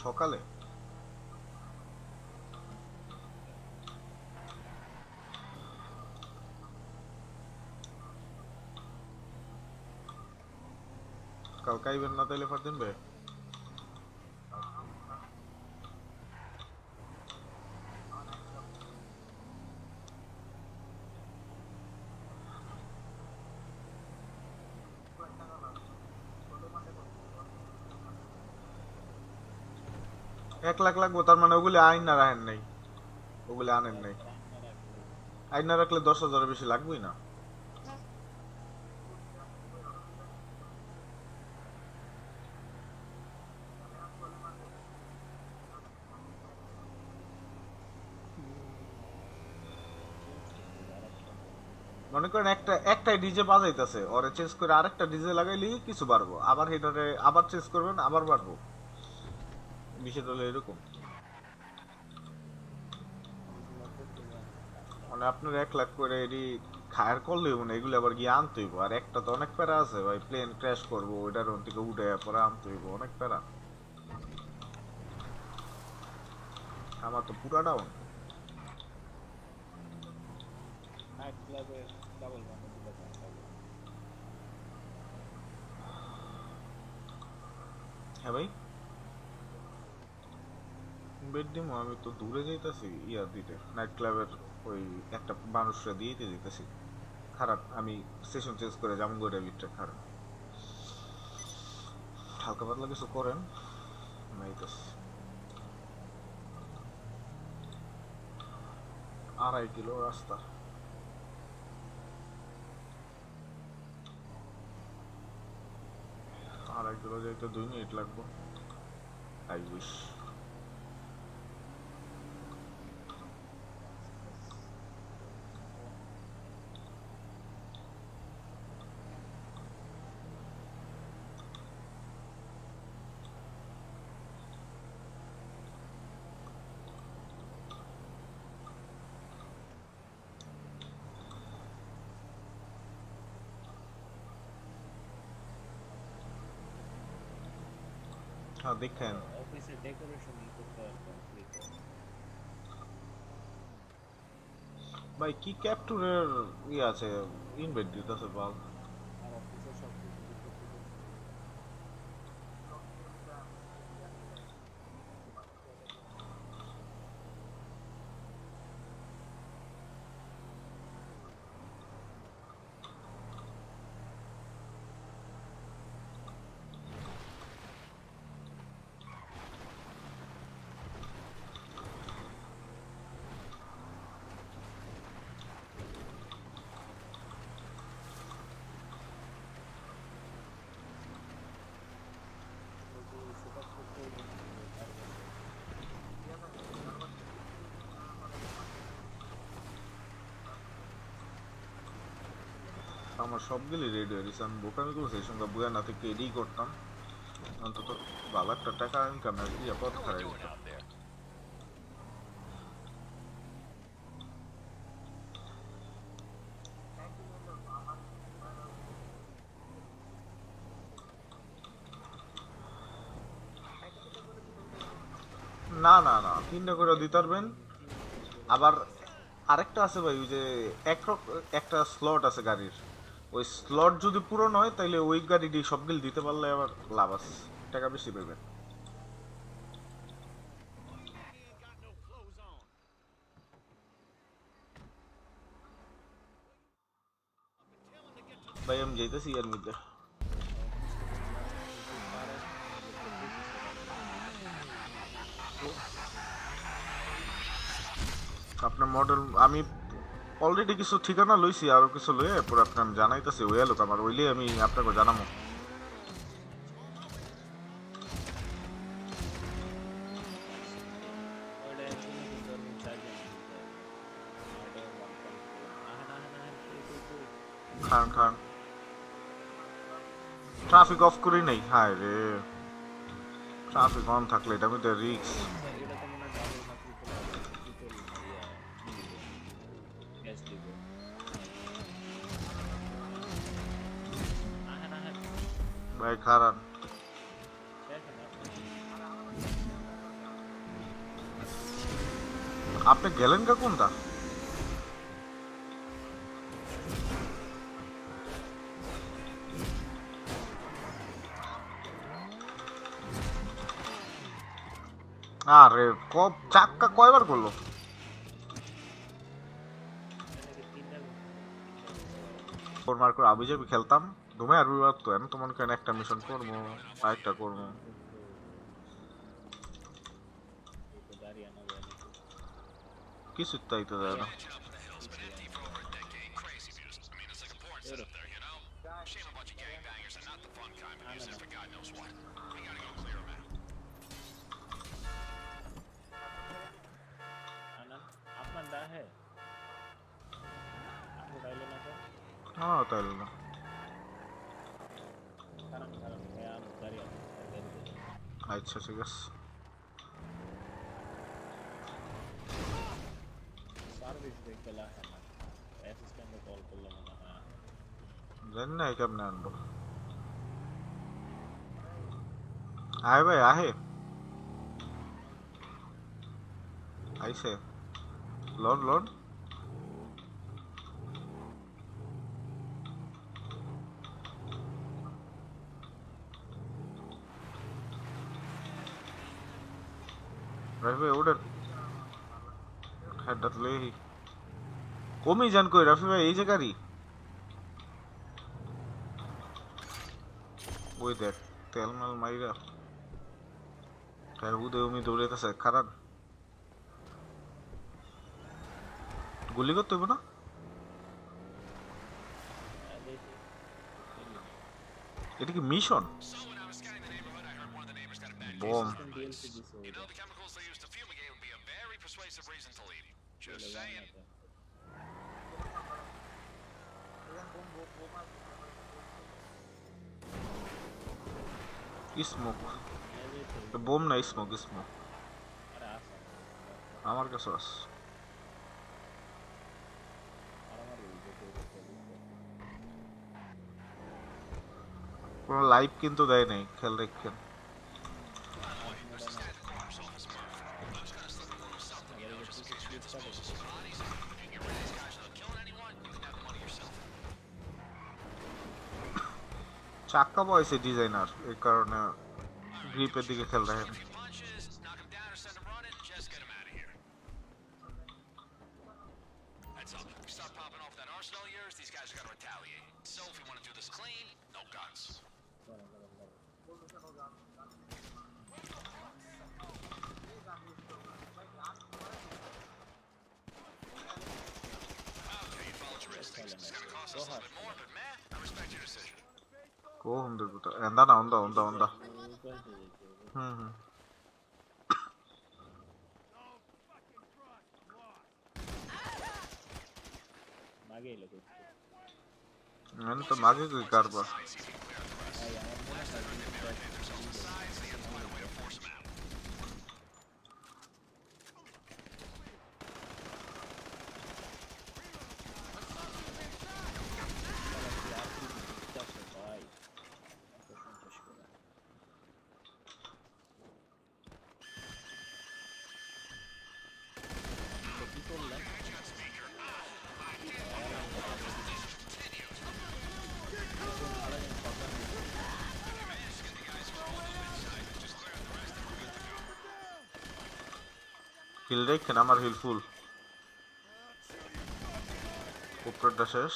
সকালে কালকে আইবেন না তাইলে ফার দিন বে এক লাখ লাগবো তার মানে ওগুলি আইন না রাখেন নাই ওগুলি আনেন নাই আইন না রাখলে 10,000 বেশি লাগবেই না মনে করেন একটাই ডিজে বাজাইতেছে ওরে চেঞ্জ করে আরেকটা ডিজে লাগাইলে কিছু বাড়বো আবার হেটারে আবার চেঞ্জ করবেন আবার বাড়বো বিষয়টা হলো এরকম মানে আপনার 1 লাখ করে এটি খায়ার করলে মানে এগুলো আবার গিয়ে আনতে হইব আর একটা তো অনেক প্যারা আছে ভাই প্লেন ক্র্যাশ করবো ওইটার ওন থেকে উঠে পরে আনতে হইব অনেক প্যারা আমার তো পুরা ডাউন নাইট ক্লাবে ডাবল মানে দিতে পারবে হ্যাঁ ভাই বেড দিমো আমি তো দূরে যাইতাছি ইয়া দিতে নাইট ক্লাবের ওই একটা মানুষরা দিয়েতে যেতেছি খারাপ আমি সেশন চেঞ্জ করে যেমন করে লিটটা খারাপ হালকা পাতলা কিছু করেন নাইতাছি 2.5 কিলো রাস্তা আর 1 কিলো যাইতে 2 মিনিট লাগবে আই উইশ हाँ देखें অফিসে ডেকোরেশন করতে হবে কমপ্লিট ভাই কি ক্যাপটুরের ই আছে ইনভাইট দিতেছে বাল আর অফিসে সব কিছু আমার সবগুলি রেডি হয়ে গেছে আমি বোকামি করছি এই সঙ্গে বুয়া না থেকে এডি করতাম অন্তত ভালো একটা টাকা ইনকামের ইয়ে পথ খারাপ যেত না না না 3টা করে দিতে পারবেন আবার আরেকটা আছে ভাই ওই যে একটা স্লট আছে গাড়ির ওই স্লট যদি পূরণ হয় তাহলে ওই গাড়িটি সবগুলো দিতে পারলে আবার লাভ আছে টাকা বেশি পাবেন ভাই আমি যাইতেছি এর মধ্যে আপনার মডেল আমি অলরেডি কিছু ঠিকানা লইছি, আরো কিছু লইয়ে এরপর আপনার আমি জানাইতেছি। ওই লোক আমার ওইলে আমি আপনাকে জানাবো। ওটা একজনে কিন্তু আমি চাইলে ওটা 1.4 আহেন খান খান ট্রাফিক অফ করি নাই। হায় রে, ট্রাফিক অন থাকলে এটা মধ্যে রিক্স। এটা তো মনে ডাবল না ট্রিপল গ্যাস দিব আহেন ভাই খারান দেখেন আপনি গেলেন কা কোনটা? আরে চাক্কা কয়বার করলো? মার করে আবি যাবি খেলতাম তুমি আর তো এখন তো মনে করেন একটা মিশন করবো, আরেকটা করবো। কিছু তাই তো দেয় না। আপনার দা হে আপনি ডাইলে না তো হ্যাঁ তাইলে না। কারণ হ্যাঁ দাঁড়িয়ে আচ্ছা ঠিক আছে। সার্ভিস দেখলা হ্যাঁ না অ্যাসিস্ট্যান্টে কল করলে মনে হয় জানি না কেমনে আনবো। আয় ভাই আহে আইসে লোন লোন ভাই ওটার হেডটা তুলে কমই যান কই রাফি ভাই এই জায়গারই। ওই দেখ তেল মাল মাইরা উদয় উমি দৌড়াইতেছে খারাপ। গুলি করতে হবে না? এটা কি মিশন? বোম স্মোক, বোম না স্মোক স্মোক আমার কাছে আছে। কোনো লাইভ কিন্তু দেয় নাই, খেয়াল রাখেন। চাক্কা বয়সে ডিজাইনার, এই কারণে গ্রিপের দিকে খেয়াল রাখেন। Kohum debutta. Endana onda. मागे लगे मैंने तो मागे कोई कारबा হিল দেখেন আমার হিল ফুল উপরটা শেষ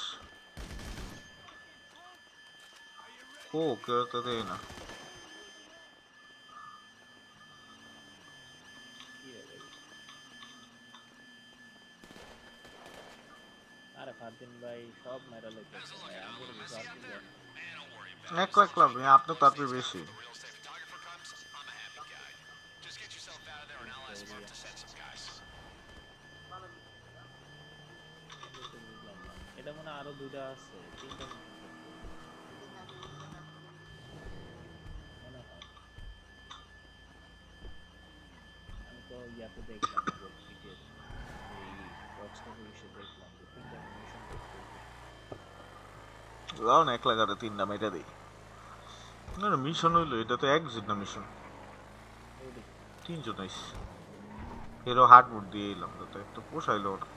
ও কেউ তো দেয় না আরে ফারদিন ভাই সব মেরা লেগেছে ভাই আমাদের কিছু আর কি জানি এক লাখ লাভ নেই, আপনার তার চেয়ে বেশি। এটা মনে হয় আরো দুইটা আছে, তিনটা মনে হয়। আমি তো ইয়াতে দেখলাম ভিডিও এই হোয়াটসঅ্যাপে এসে দেখলাম যে তিনটা মিশন করতে যাও না 1 লাখ আর 3টা মেটা দিই। না মিশন হইলো, এটা তো একজন না মিশন, 3জন আইস। হিরো হার্ডউড দিয়ে এলাম, তো একটু পোষাইলো না।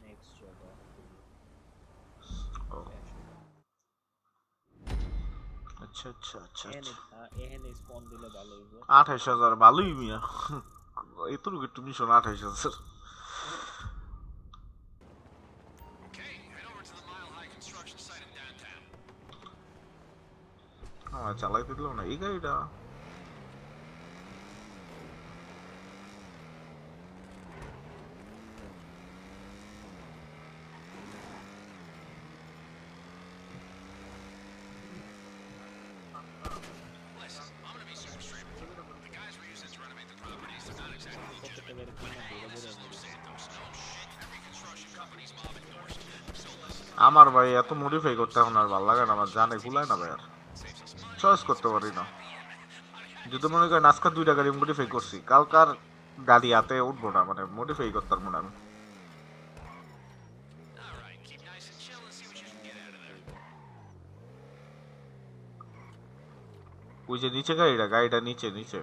নেক্সট জব আচ্ছা আচ্ছা আচ্ছা এখানে স্পন দিলে ভালো হইব। 28,000 ভালোই মিয়া, এতটুকু একটু মিশন 28,000। আমার চালাইতে দিল না এই গাড়িটা। আমার ভাই এত মডিফাই করতে এখন আর ভালো লাগে না, আমার জানে ভুলায় না ভাই, আর চয়েস করতে পারি না। যদি মনে করেন আজকাল 2টা গাড়ি মডিফাই করছি, কালকার গাড়ি হাতে উঠবো না, মানে মডিফাই করতে পারবো না আমি। ওই যে নিচে গাড়িটা নিচে নিচে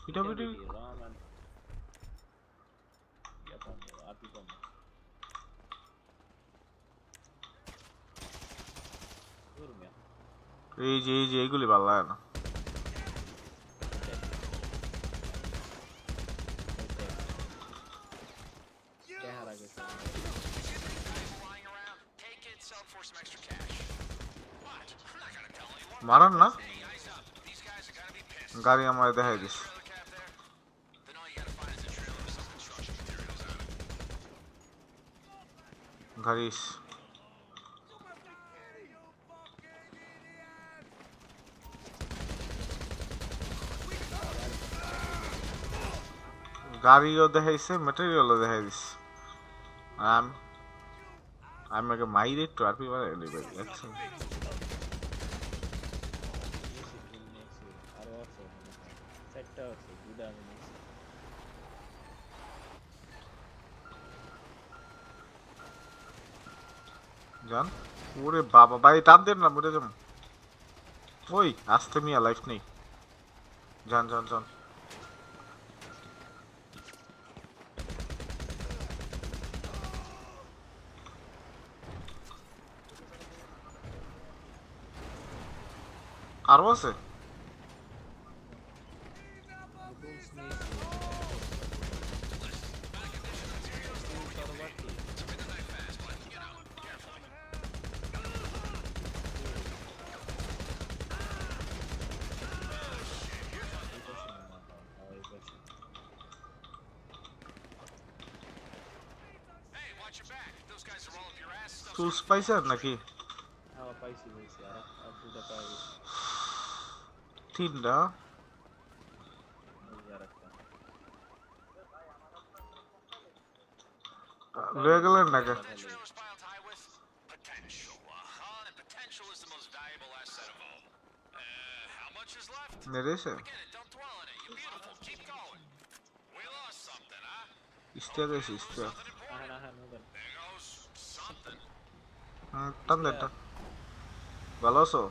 পিটাপিটি এই যে এইগুলি ভালো লাগে না। মারান না, গাড়ি আমার দেখাই দিস। গাড়িস গাড়িও দেখাইছে, ম্যাটেরিয়ালও দেখাই দিস। আমি আগে মাইরে একটু আরপি বাড়াই ভাই দেখছেন। জান ওরে বাবা ভাই টান দেন না, মরে যাবেন। ওই আস্তে মিয়া, লাইফ নেই। যান যান যান। আরো আছে টুলস পাইছেন নাকি? তিনটা লয়ে গেলেন নাকি? নেড়েছে ইস্টিয়া গেছে, ইস্টিয়া টান দেন। ভালো আছো?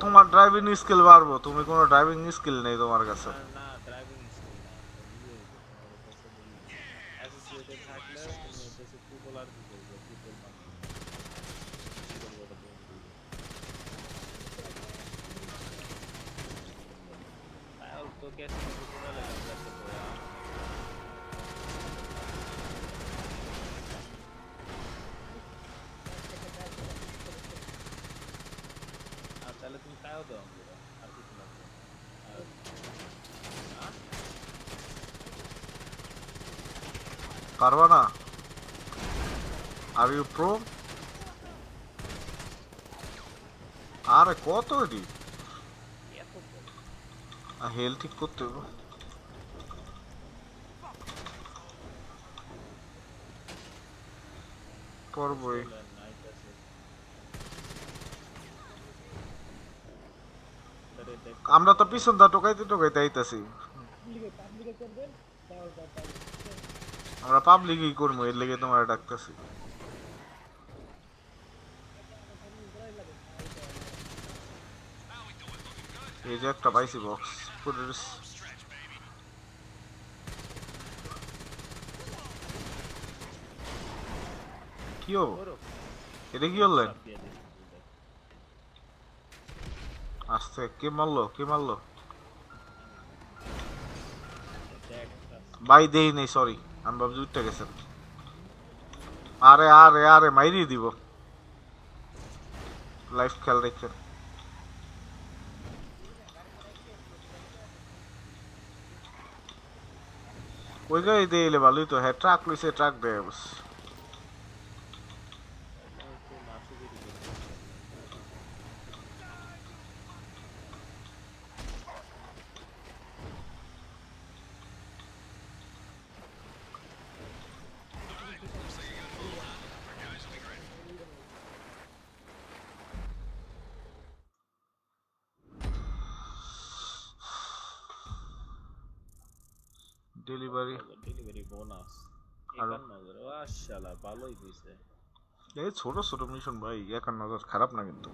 তোমার ড্রাইভিং স্কিল বাড়বো, তুমি কোনো ড্রাইভিং স্কিল নেই তোমার কাছে। আসতেছে ফুটবল আর কি করবো ফুটবল মানে কি করবো ওটা তুমি বলো। তাও তো ক্যাসে ফুটবল লাগা যাচ্ছে তো আর তাহলে তুমি তাও দাও আমরা আর কিছু লাগবে না। আর পারবা না? Are you pro? আরে কত এটি? এত বড় হেল ঠিক করতে হবে। পরবই নাইট আছে আরে দেখ আমরা তো পিছন দা টোকাইতে টোকাইতে আইতাছি। পাবলিকে করবেন দাও দাও দাও আমরা পাবলিকই করবো, এর লেগে তোমার ডাকতেছি। এই যে একটা পাইছি বক্স কি হবো? এটা কি করলেন? আস্তে কে মারলো কে মারলো? ভাই দেই নেই, সরি আমি ভাবছি উঠতে গেছেন। আরে আরে আরে মাইরি দিব, লাইফ খেয়াল রেখেন। ওই গাড়ি দিয়ে এলে ভালোই তো। হ্যাঁ ট্রাক লইছে, ট্রাক দেয় বস। ডেলিভারি ডেলিভারি বোনাস 51,000 মাশাআল্লাহ ভালোই দিছে। এই ছোট ছোট মিশন ভাই, 51,000 খারাপ না কিন্তু।